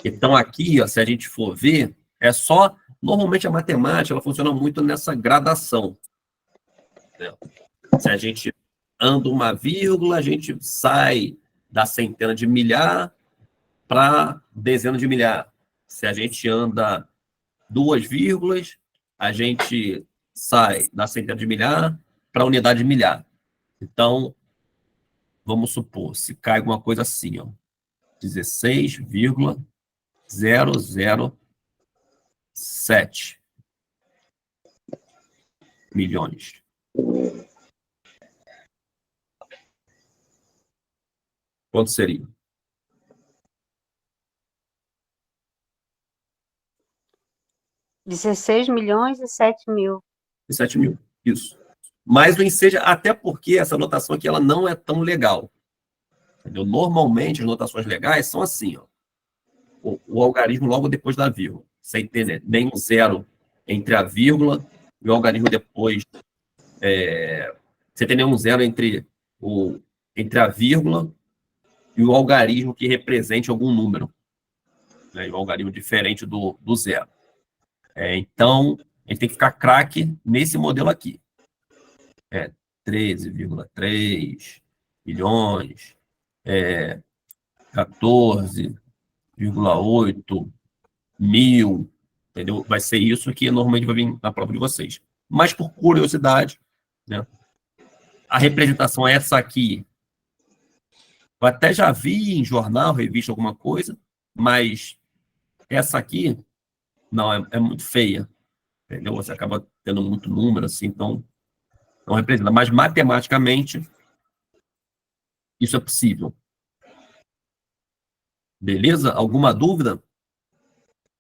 Então, aqui, ó, se a gente for ver, é só... Normalmente, a matemática ela funciona muito nessa gradação. Né? Se a gente anda uma vírgula, a gente sai da centena de milhar para dezena de milhar. Se a gente anda 2 vírgulas, a gente sai da centena de milhar para a unidade de milhar. Então, vamos supor, se cai alguma coisa assim, ó, 16,007 milhões. Quanto seria? 16 milhões e 7 mil. 7 mil, isso. Mas o enseja, até porque essa notação aqui ela não é tão legal. Entendeu? Normalmente, as notações legais são assim, ó. O algarismo logo depois da vírgula, sem ter nenhum zero entre a vírgula e o algarismo depois. Sem ter nenhum zero entre a vírgula e o algarismo que represente algum número. Né? O algarismo diferente do zero. Então, a gente tem que ficar craque nesse modelo aqui. 13,3 milhões, 14,8 mil, entendeu? Vai ser isso que normalmente vai vir na prova de vocês. Mas por curiosidade, né? A representação é essa aqui. Eu até já vi em jornal, revista, alguma coisa, mas essa aqui, não, é muito feia, entendeu? Você acaba tendo muito número, assim, então não representa. Mas matematicamente, isso é possível. Beleza? Alguma dúvida?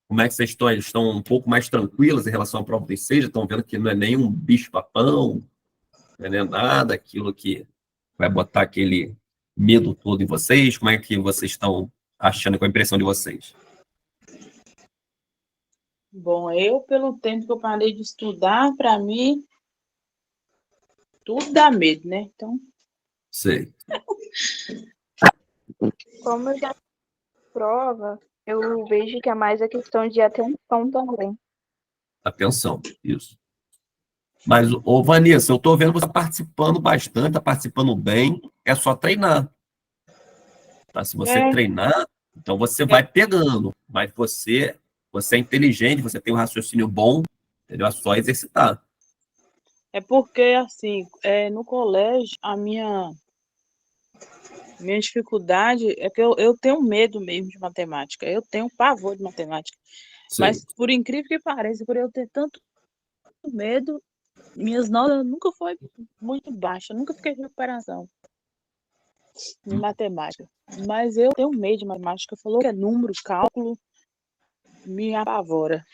Como é que vocês estão? Eles estão um pouco mais tranquilos em relação à prova do Enseja? Estão vendo que não é nem um bicho-papão, não é nem nada, aquilo que vai botar aquele medo todo em vocês? Como é que vocês estão achando, com a impressão de vocês? Bom, eu, pelo tempo que eu parei de estudar, para mim, tudo dá medo, né? Então, Sei. Como eu já prova, eu vejo que é mais a questão de atenção também. Atenção, isso. Mas, ô Vanessa, eu estou vendo você participando bastante, está participando bem, é só treinar. Tá? Se você treinar, então você vai pegando, mas você é inteligente, você tem um raciocínio bom, entendeu? É só exercitar. é porque, assim, no colégio, a minha dificuldade é que eu tenho medo mesmo de matemática. Eu tenho pavor de matemática. Sei. Mas, por incrível que pareça, por eu ter tanto medo, minhas notas nunca foi muito baixa, nunca fiquei em recuperação em matemática. Mas eu tenho medo de matemática. Falou que é número, cálculo, me apavora.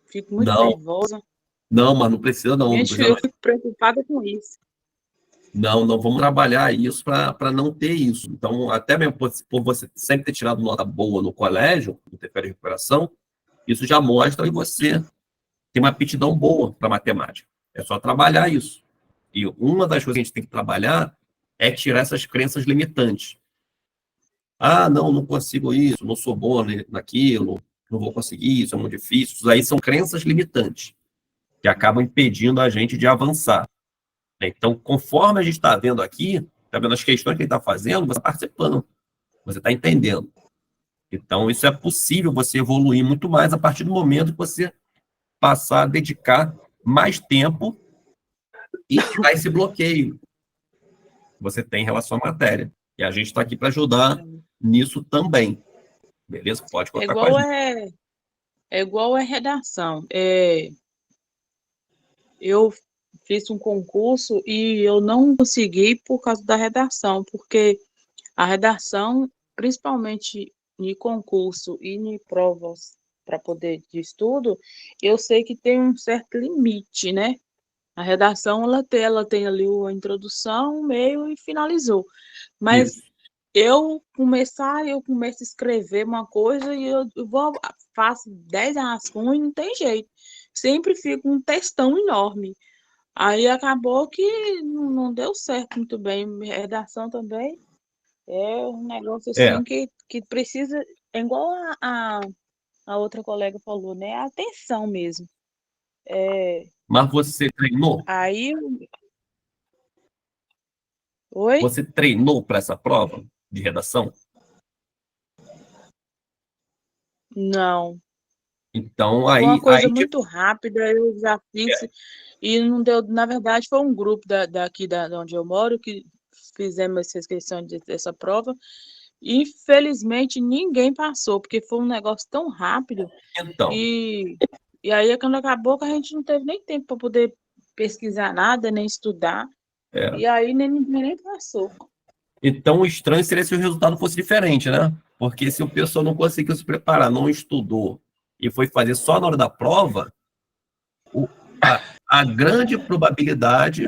Fico muito nervosa. Não, mas não precisa não. Eu fico preocupada com isso. Não, vamos trabalhar isso para não ter isso. Então, até mesmo por você sempre ter tirado nota boa no colégio, no TFL de recuperação, isso já mostra que você tem uma aptidão boa para matemática. É só trabalhar isso. E uma das coisas que a gente tem que trabalhar é tirar essas crenças limitantes. Ah, não consigo isso, não sou bom naquilo, não vou conseguir, isso é muito difícil. Isso aí são crenças limitantes que acabam impedindo a gente de avançar. Então, conforme a gente está vendo aqui, está vendo as questões que ele está fazendo, você está participando, você está entendendo. Então, isso é possível você evoluir muito mais a partir do momento que você passar a dedicar mais tempo e tirar esse bloqueio que você tem em relação à matéria. E a gente está aqui para ajudar nisso também. Beleza? Pode contar com a gente. É igual a redação. Eu fiz um concurso e eu não consegui por causa da redação, porque a redação, principalmente em concurso e em provas para poder de estudo, eu sei que tem um certo limite, né? A redação, ela tem ali a introdução, o meio e finalizou. Mas Isso. eu começo a escrever uma coisa e eu faço 10 rascunhos e não tem jeito. Sempre fica um textão enorme. Aí acabou que não deu certo muito bem. Redação também é um negócio assim que precisa, é igual a outra colega falou, né? A atenção mesmo. Mas você treinou? Aí. Oi? Você treinou para essa prova de redação? Não. Então, Foi aí uma coisa muito rápida, eu já fiz, e não deu. Na verdade, foi um grupo daqui de onde eu moro que fizemos essa inscrição dessa prova. Infelizmente, ninguém passou, porque foi um negócio tão rápido. então, E aí, quando acabou, que a gente não teve nem tempo para poder pesquisar nada, nem estudar. E aí, ninguém nem passou. Então, o estranho seria se o resultado fosse diferente, né? Porque se o pessoal não conseguiu se preparar, não estudou e foi fazer só na hora da prova, a grande probabilidade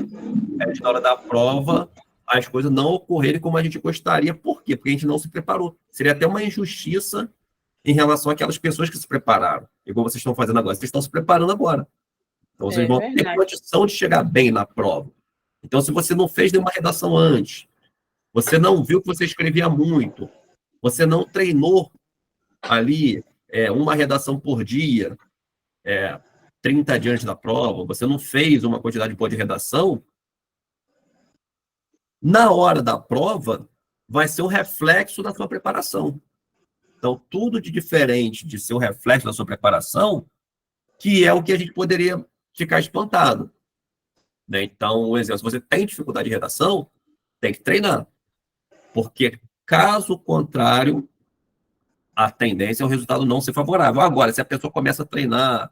é de, na hora da prova, as coisas não ocorrerem como a gente gostaria. Por quê? Porque a gente não se preparou. Seria até uma injustiça em relação àquelas pessoas que se prepararam. Igual vocês estão fazendo agora. Vocês estão se preparando agora. Então, vocês É vão ter verdade. condição de chegar bem na prova. Então, se você não fez nenhuma redação antes, você não viu que você escrevia muito, você não treinou ali uma redação por dia, 30 dias antes da prova, você não fez uma quantidade boa de redação, na hora da prova, vai ser um reflexo da sua preparação. Então, tudo de diferente de ser um reflexo da sua preparação, que é o que a gente poderia ficar espantado. Né? Então, um exemplo, se você tem dificuldade de redação, tem que treinar. Porque, caso contrário, a tendência é o resultado não ser favorável. Agora, se a pessoa começa a treinar,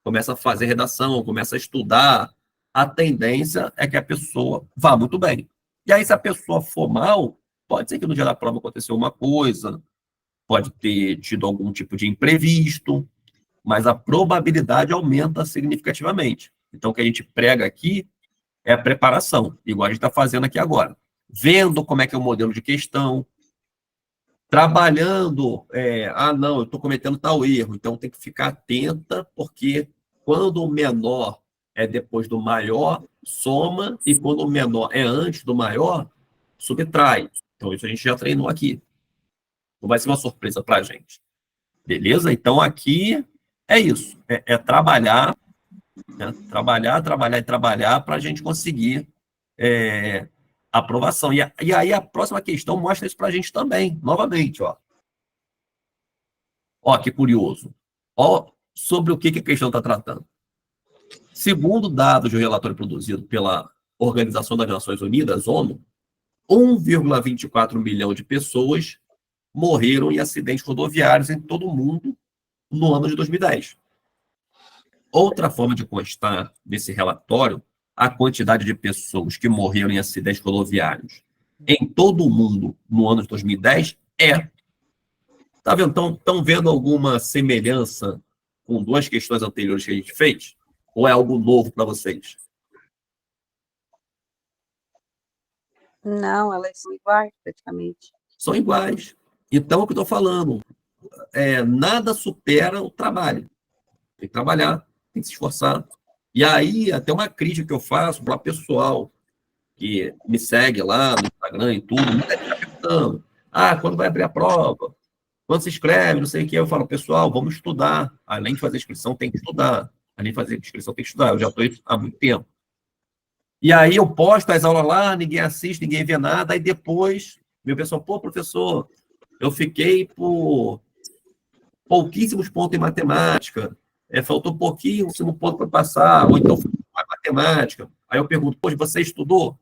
começa a fazer redação, começa a estudar, a tendência é que a pessoa vá muito bem. E aí, se a pessoa for mal, pode ser que no dia da prova aconteceu uma coisa, pode ter tido algum tipo de imprevisto, mas a probabilidade aumenta significativamente. Então, o que a gente prega aqui é a preparação, igual a gente está fazendo aqui agora. Vendo como é que é o modelo de questão, trabalhando, não, eu estou cometendo tal erro, então tem que ficar atenta, porque quando o menor é depois do maior, soma, e quando o menor é antes do maior, subtrai. Então, isso a gente já treinou aqui. Não vai ser uma surpresa para a gente. Beleza? Então, aqui é isso. É trabalhar, né? Trabalhar, trabalhar e trabalhar para a gente conseguir aprovação. E aí, a próxima questão mostra isso para a gente também, novamente, ó. Ó, que curioso. Ó, sobre o que a questão está tratando. Segundo dados de um relatório produzido pela Organização das Nações Unidas, ONU, 1,24 milhão de pessoas morreram em acidentes rodoviários em todo o mundo no ano de 2010. Outra forma de constar nesse relatório a quantidade de pessoas que morreram em acidentes rodoviários em todo o mundo no ano de 2010 é. Tá vendo? Estão vendo alguma semelhança com duas questões anteriores que a gente fez? Ou é algo novo para vocês? Não, elas são iguais, praticamente. São iguais. Então, é o que eu estou falando. Nada supera o trabalho. Tem que trabalhar, tem que se esforçar. E aí, até uma crítica que eu faço para o pessoal que me segue lá no Instagram e tudo, muita gente está perguntando, quando vai abrir a prova? Quando se inscreve, não sei o que, eu falo, pessoal, vamos estudar. Além de fazer inscrição, tem que estudar. Além de fazer inscrição, tem que estudar. Eu já estou há muito tempo. E aí eu posto as aulas lá, ninguém assiste, ninguém vê nada, aí depois, meu pessoal, professor, eu fiquei por pouquíssimos pontos em matemática, faltou pouquíssimo ponto para passar, ou então foi matemática. Aí eu pergunto, você estudou?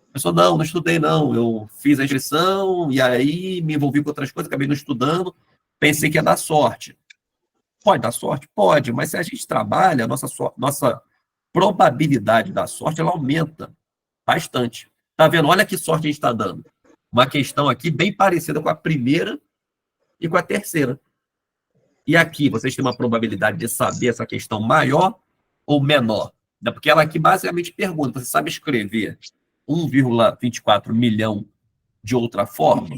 A pessoa, não estudei, não. Eu fiz a inscrição e aí me envolvi com outras coisas, acabei não estudando, pensei que ia dar sorte. Pode dar sorte? Pode, mas se a gente trabalha, a nossa probabilidade da sorte, ela aumenta bastante. Tá vendo? Olha que sorte a gente está dando. Uma questão aqui bem parecida com a primeira e com a terceira. E aqui, vocês têm uma probabilidade de saber essa questão maior ou menor? Porque ela aqui basicamente pergunta, você sabe escrever 1,24 milhão de outra forma?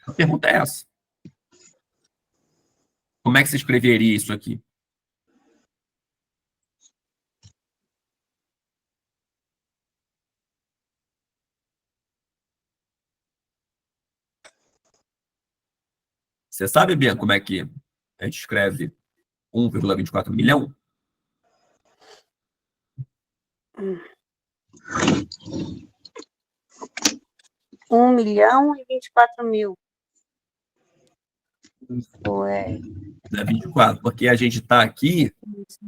A pergunta é essa. Como é que você escreveria isso aqui? Você sabe, Bia, como é que a gente escreve 1,24 milhão? 1.024.000. É 24, porque a gente está aqui,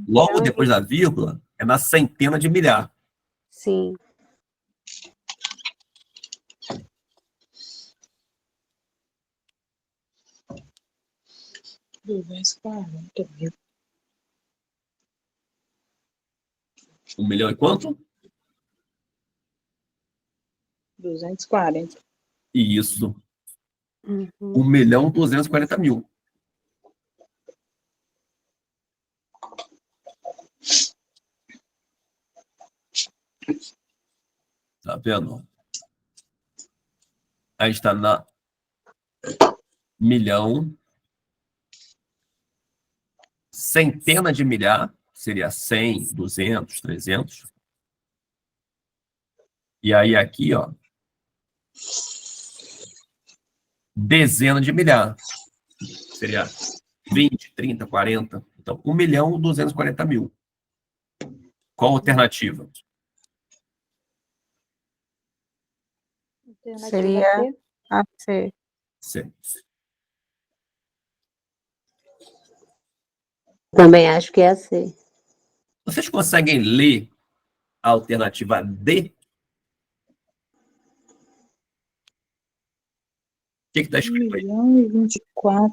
logo depois da vírgula, é na centena de milhar. Sim. Um 1 milhão e quanto? 240. E isso, Uhum. 1.240.000. Tá vendo? A gente está na milhão, centena de milhar, seria 100, 200, 300. E aí aqui, ó, dezena de milhar, seria 20, 30, 40. Então, 1.240.000. Qual a alternativa? Seria a C. C. Também acho que é a C. Vocês conseguem ler a alternativa D? O que está escrito aí? 1.024,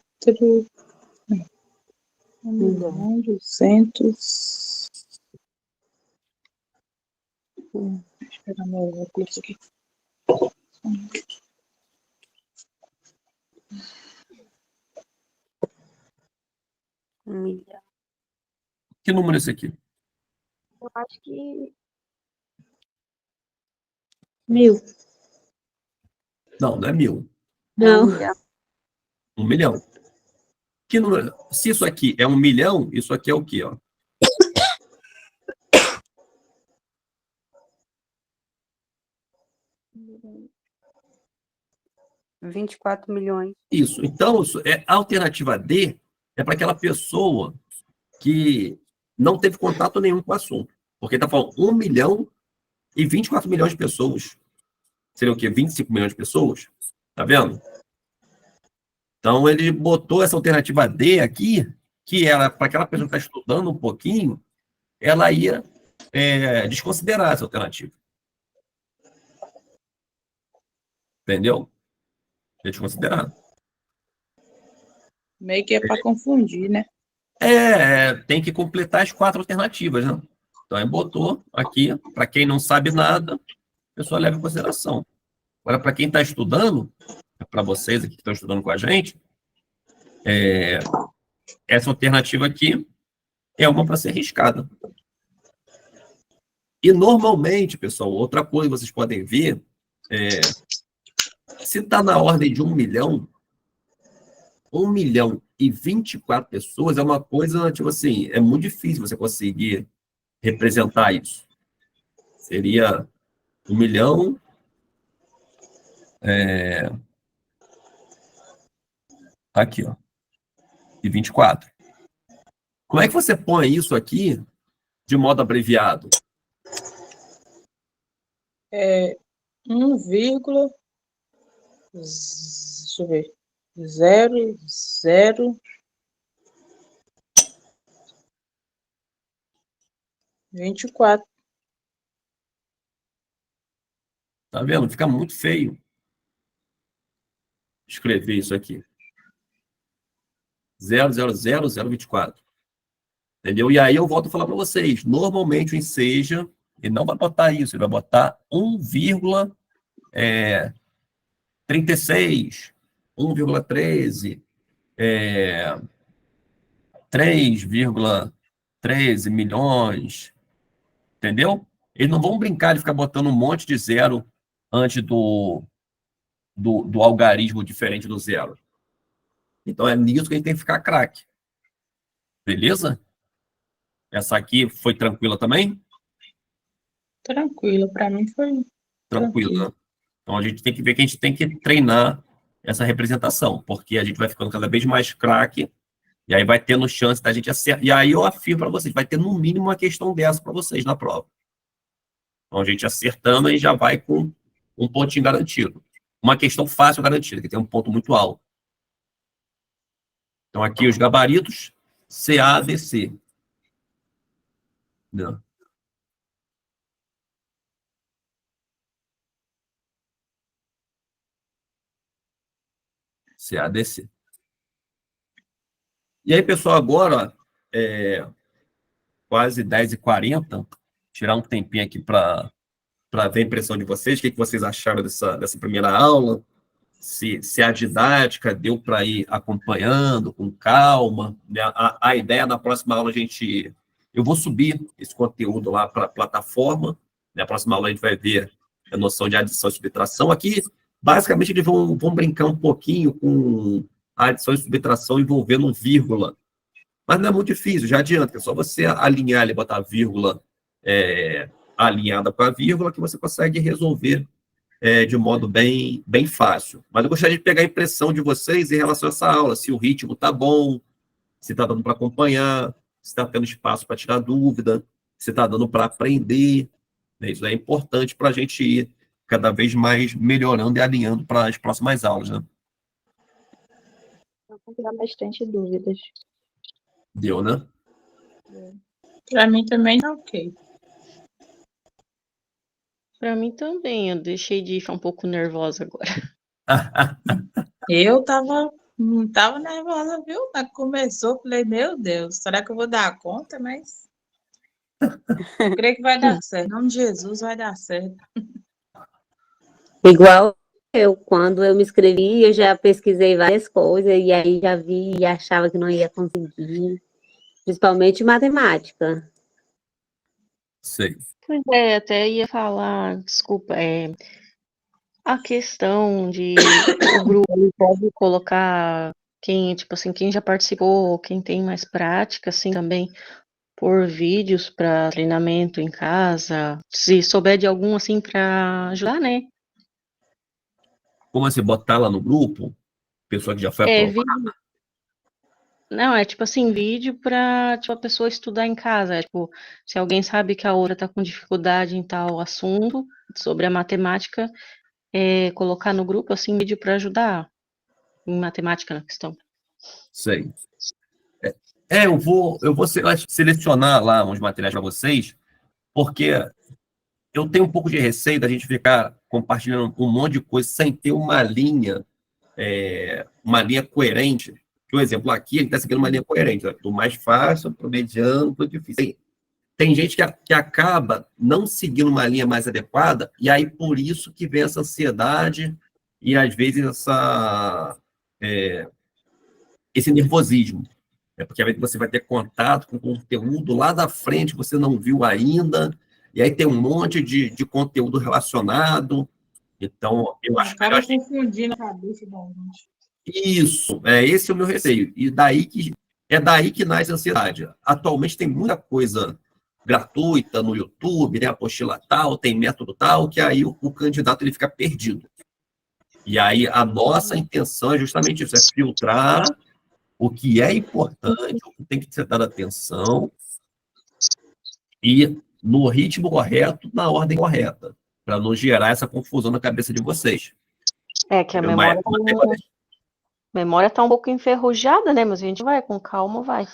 1.200. Espera meu óculos aqui. Um milhão. Que número é esse aqui? Eu acho que 1.000. Não, não é 1.000. É um Não. milhão. 1 milhão. Que número? Se isso aqui é 1 milhão, isso aqui é o quê? Ó? Milhões. 24 milhões. Isso. Então, a alternativa D é para aquela pessoa que não teve contato nenhum com o assunto. Porque está falando 1 milhão e 24 milhões de pessoas. Seria o quê? 25 milhões de pessoas? Tá vendo? Então, ele botou essa alternativa D aqui, que era para aquela pessoa que está estudando um pouquinho, ela ia desconsiderar essa alternativa. Entendeu? Ia desconsiderar. Meio que é para confundir, né? Tem que completar as 4 alternativas, né? Então, ele botou aqui, para quem não sabe nada, a pessoa leva em consideração. Agora, para quem está estudando, para vocês aqui que estão estudando com a gente, essa alternativa aqui é uma para ser arriscada. E, normalmente, pessoal, outra coisa que vocês podem ver, se está na ordem de 1 milhão, 1 milhão e 24 pessoas é uma coisa, tipo assim, é muito difícil você conseguir representar isso. Seria 1 milhão... Aqui, ó. E 24. Como é que você põe isso aqui de modo abreviado? 1, deixa eu ver, 0, 0, 24. Tá vendo? Fica muito feio escrever isso aqui. 00024. Entendeu? E aí eu volto a falar para vocês. Normalmente o Enseja, ele não vai botar isso, ele vai botar 1,36, 1,13, 3,13 milhões. Entendeu? Eles não vão brincar de ficar botando um monte de zero antes do algarismo diferente do zero. Então é nisso que a gente tem que ficar craque. Beleza? Essa aqui foi tranquila também? Tranquilo, para mim foi Tranquila. Então a gente tem que ver que a gente tem que treinar essa representação, porque a gente vai ficando cada vez mais craque, e aí vai tendo chance da gente acertar. E aí eu afirmo para vocês, vai ter no mínimo uma questão dessa para vocês na prova. Então a gente acertando, aí já vai com um pontinho garantido. Uma questão fácil garantida, que tem um ponto muito alto. Então aqui os gabaritos, CA, DC. Não. CADC. E aí, pessoal, agora, quase 10h40, tirar um tempinho aqui para ver a impressão de vocês, o que vocês acharam dessa primeira aula, se a didática deu para ir acompanhando com calma, né? A ideia na próxima aula eu vou subir esse conteúdo lá para a plataforma, né? Na próxima aula a gente vai ver a noção de adição e subtração. Aqui, basicamente, eles vão brincar um pouquinho com a adição e subtração envolvendo vírgula. Mas não é muito difícil, já adianta, é só você alinhar e botar a vírgula alinhada com a vírgula que você consegue resolver de modo bem fácil. Mas eu gostaria de pegar a impressão de vocês em relação a essa aula, se o ritmo está bom, se está dando para acompanhar, se está tendo espaço para tirar dúvida, se está dando para aprender. Né? Isso é importante para a gente ir cada vez mais melhorando e alinhando para as próximas aulas. Né? Eu vou tirar bastante dúvidas. Deu, né? Pra mim também tá ok. Pra mim também, eu deixei de ficar um pouco nervosa agora. Eu não tava nervosa, viu? Mas começou, falei, meu Deus, será que eu vou dar conta? Mas eu creio que vai dar certo. Em nome de Jesus vai dar certo. Igual eu, quando eu me inscrevi, eu já pesquisei várias coisas e aí já vi e achava que não ia conseguir, principalmente matemática. Sei. Pois é, até ia falar, desculpa, a questão de o grupo ele pode colocar quem, tipo assim, quem já participou, quem tem mais prática, assim, também, por vídeos para treinamento em casa, se souber de algum, assim, para ajudar, né? Como assim, botar lá no grupo, pessoa que já foi aprovada? Vídeo. Não, é tipo assim, vídeo para tipo, a pessoa estudar em casa. Tipo, se alguém sabe que a outra está com dificuldade em tal assunto sobre a matemática, colocar no grupo assim vídeo para ajudar em matemática na questão. Sei. Eu vou selecionar lá uns materiais para vocês, porque eu tenho um pouco de receio da gente ficar compartilhando um monte de coisa sem ter uma linha coerente. Por exemplo, aqui ele está seguindo uma linha coerente, né? Do mais fácil para o mediano, para o difícil. Tem gente que acaba não seguindo uma linha mais adequada, e aí por isso que vem essa ansiedade e às vezes esse nervosismo. Porque às vezes você vai ter contato com conteúdo lá da frente, você não viu ainda, e aí tem um monte de conteúdo relacionado. Então, eu acho Acaba que confundindo a cabeça da gente. isso, esse é o meu receio. E daí que nasce a ansiedade. Atualmente tem muita coisa gratuita no YouTube, né? Apostila tal, tem método tal, que aí o candidato ele fica perdido. E aí a nossa intenção é justamente isso, é filtrar o que é importante, o que tem que ser dado atenção, e no ritmo correto, na ordem correta, para não gerar essa confusão na cabeça de vocês. Que a memória tá um pouco enferrujada, né? Mas a gente vai com calma, vai.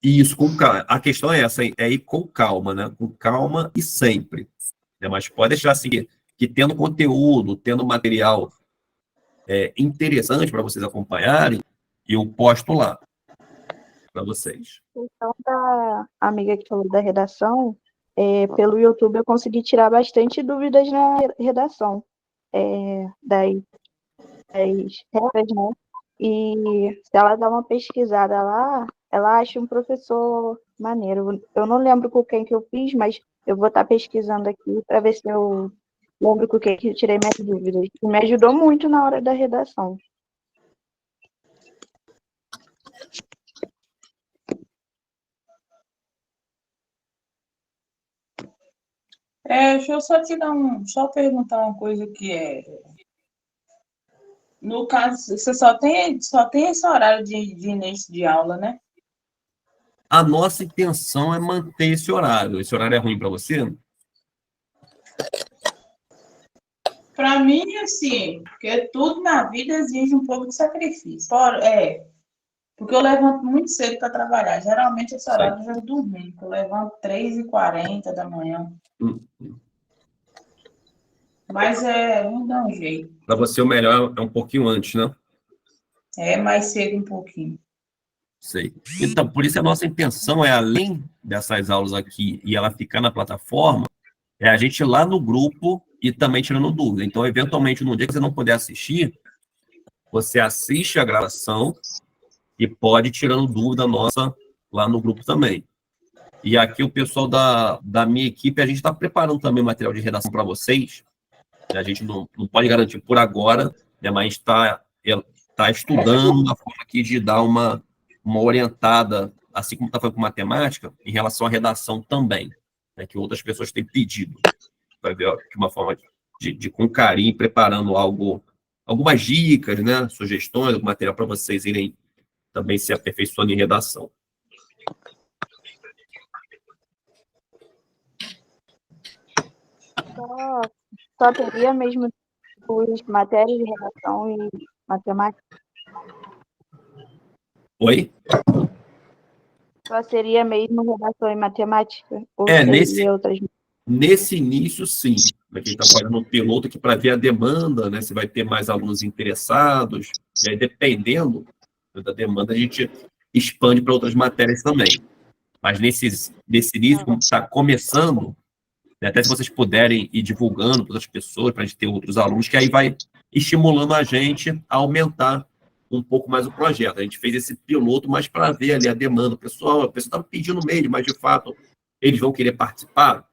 Isso, com calma. A questão é essa, é ir com calma, né? Com calma e sempre. Né? Mas pode deixar assim, que tendo conteúdo, tendo material interessante para vocês acompanharem, eu posto lá para vocês. Então, da amiga que falou da redação, pelo YouTube eu consegui tirar bastante dúvidas na redação das regras, né? E se ela dá uma pesquisada lá, ela acha um professor maneiro. Eu não lembro com quem que eu fiz, mas eu vou estar pesquisando aqui para ver se eu lembro com quem que eu tirei minhas dúvidas. E me ajudou muito na hora da redação. Deixa eu só só perguntar uma coisa que no caso, você só tem esse horário de início de aula, né? A nossa intenção é manter esse horário. Esse horário é ruim para você? Para mim, assim, porque tudo na vida exige um pouco de sacrifício. Porque eu levanto muito cedo para trabalhar. Geralmente esse horário eu já dormi. Eu levanto 3h40 da manhã. Mas vamos dar um jeito. Para você, o melhor é um pouquinho antes, né? Mais cedo um pouquinho. Sei. Então, por isso a nossa intenção além dessas aulas aqui e ela ficar na plataforma, a gente ir lá no grupo e também tirando dúvida. Então, eventualmente, no dia que você não puder assistir, você assiste a gravação e pode ir tirando dúvida nossa lá no grupo também. E aqui o pessoal da minha equipe, a gente está preparando também material de redação para vocês. A gente não pode garantir por agora, né, mas está estudando uma forma aqui de dar uma orientada, assim como está fazendo com matemática, em relação à redação também, né, que outras pessoas têm pedido. Vai ver, ó, que uma forma de com carinho, preparando algumas dicas, né, sugestões, algum material para vocês irem também se aperfeiçoando em redação. Só teria mesmo os matérias de redação e matemática? Oi? Só seria mesmo redação e matemática? Ou Nesse teria outras? Nesse início, sim. A gente está fazendo um piloto aqui para ver a demanda, né? Se vai ter mais alunos interessados. E aí, dependendo da demanda, a gente expande para outras matérias também. Mas nesse início, como está começando, né, até se vocês puderem ir divulgando para outras pessoas, para a gente ter outros alunos, que aí vai estimulando a gente a aumentar um pouco mais o projeto. A gente fez esse piloto, mas para ver ali a demanda. O pessoal está pedindo mesmo, mas de fato eles vão querer participar.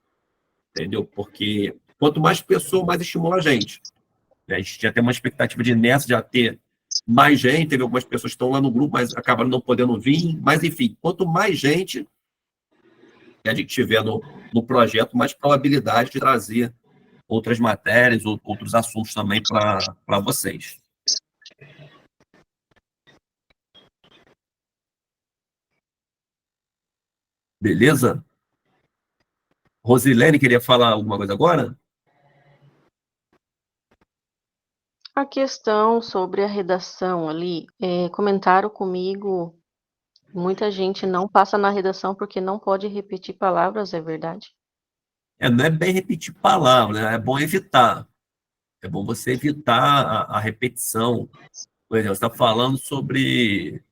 Entendeu? Porque quanto mais pessoa, mais estimula a gente. A gente já tem uma expectativa de nessa, já ter mais gente, teve algumas pessoas que estão lá no grupo, mas acabaram não podendo vir. Mas, enfim, quanto mais gente que a gente tiver no projeto, mais probabilidade de trazer outras matérias, outros assuntos também para vocês. Beleza? Rosilene, queria falar alguma coisa agora? A questão sobre a redação ali, comentaram comigo, muita gente não passa na redação porque não pode repetir palavras, é verdade? Não é bem repetir palavras, né? É bom evitar. É bom você evitar a repetição. Por exemplo, você está falando sobre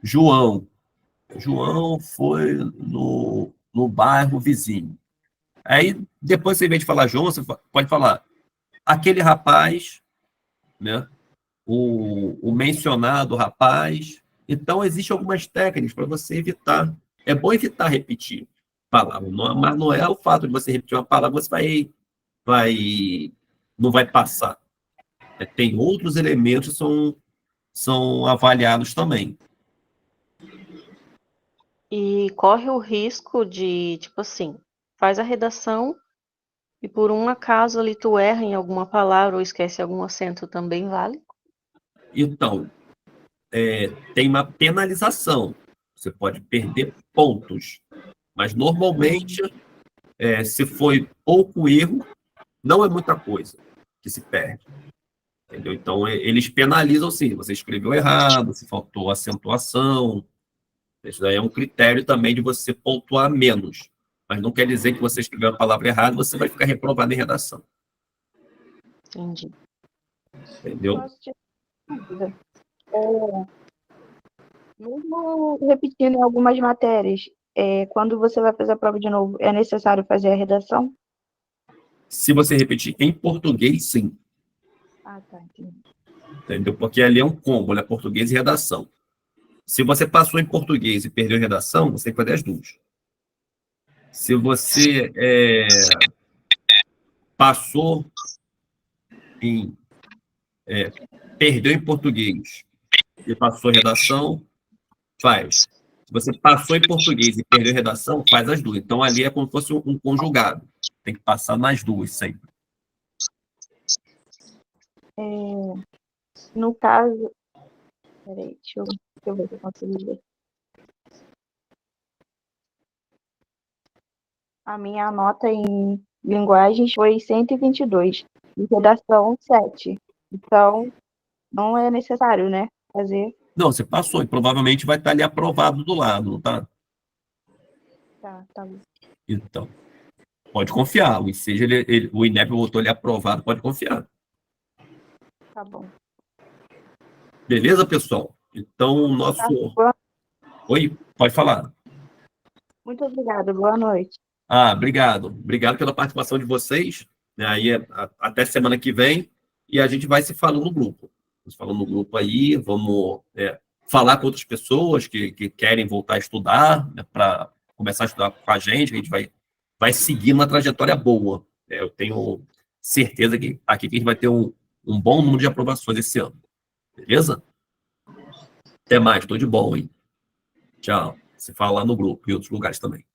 João. João foi no bairro vizinho. Aí, depois, você, em vez de falar João, você pode falar aquele rapaz, né? O mencionado rapaz. Então, existem algumas técnicas para você evitar. É bom evitar repetir palavras, mas não é o fato de você repetir uma palavra, você não vai passar. Tem outros elementos que são avaliados também. E corre o risco de, tipo assim, faz a redação e por um acaso ali tu erra em alguma palavra ou esquece algum acento, também vale? Então, tem uma penalização. Você pode perder pontos. Mas, normalmente, se foi pouco erro, não é muita coisa que se perde. Entendeu? Então, eles penalizam, sim. Você escreveu errado, se faltou acentuação. Isso daí é um critério também de você pontuar menos. Mas não quer dizer que você escreveu a palavra errada, você vai ficar reprovado em redação. Entendi. Entendeu? Posso te dar uma dúvida? Mesmo repetindo em algumas matérias, quando você vai fazer a prova de novo, é necessário fazer a redação? Se você repetir em português, sim. Ah, tá, entendi. Entendeu? Porque ali é um combo, né? Português e redação. Se você passou em português e perdeu em redação, você tem que fazer as duas. Se você passou em... perdeu em português e passou em redação, faz. Se você passou em português e perdeu em redação, faz as duas. Então, ali é como se fosse um conjugado. Tem que passar nas duas sempre. No caso... Peraí, deixa eu ver se eu consigo ver. A minha nota em linguagens foi 122, e redação 7. Então, não é necessário, né, fazer. Não, você passou e provavelmente vai estar ali aprovado do lado, não tá? Tá bom. Então, pode confiar. O o INEP voltou ali aprovado, pode confiar. Tá bom. Beleza, pessoal? Então, o nosso... Oi, pode falar. Muito obrigada, boa noite. Obrigado. Obrigado pela participação de vocês. Aí, até semana que vem. E a gente vai se falando no grupo. Você falou no grupo aí, vamos falar com outras pessoas que querem voltar a estudar, né, para começar a estudar com a gente vai seguir uma trajetória boa. Eu tenho certeza que aqui a gente vai ter um bom número de aprovações esse ano. Beleza? Até mais, estou de bom, hein? Tchau. Se fala lá no grupo e em outros lugares também.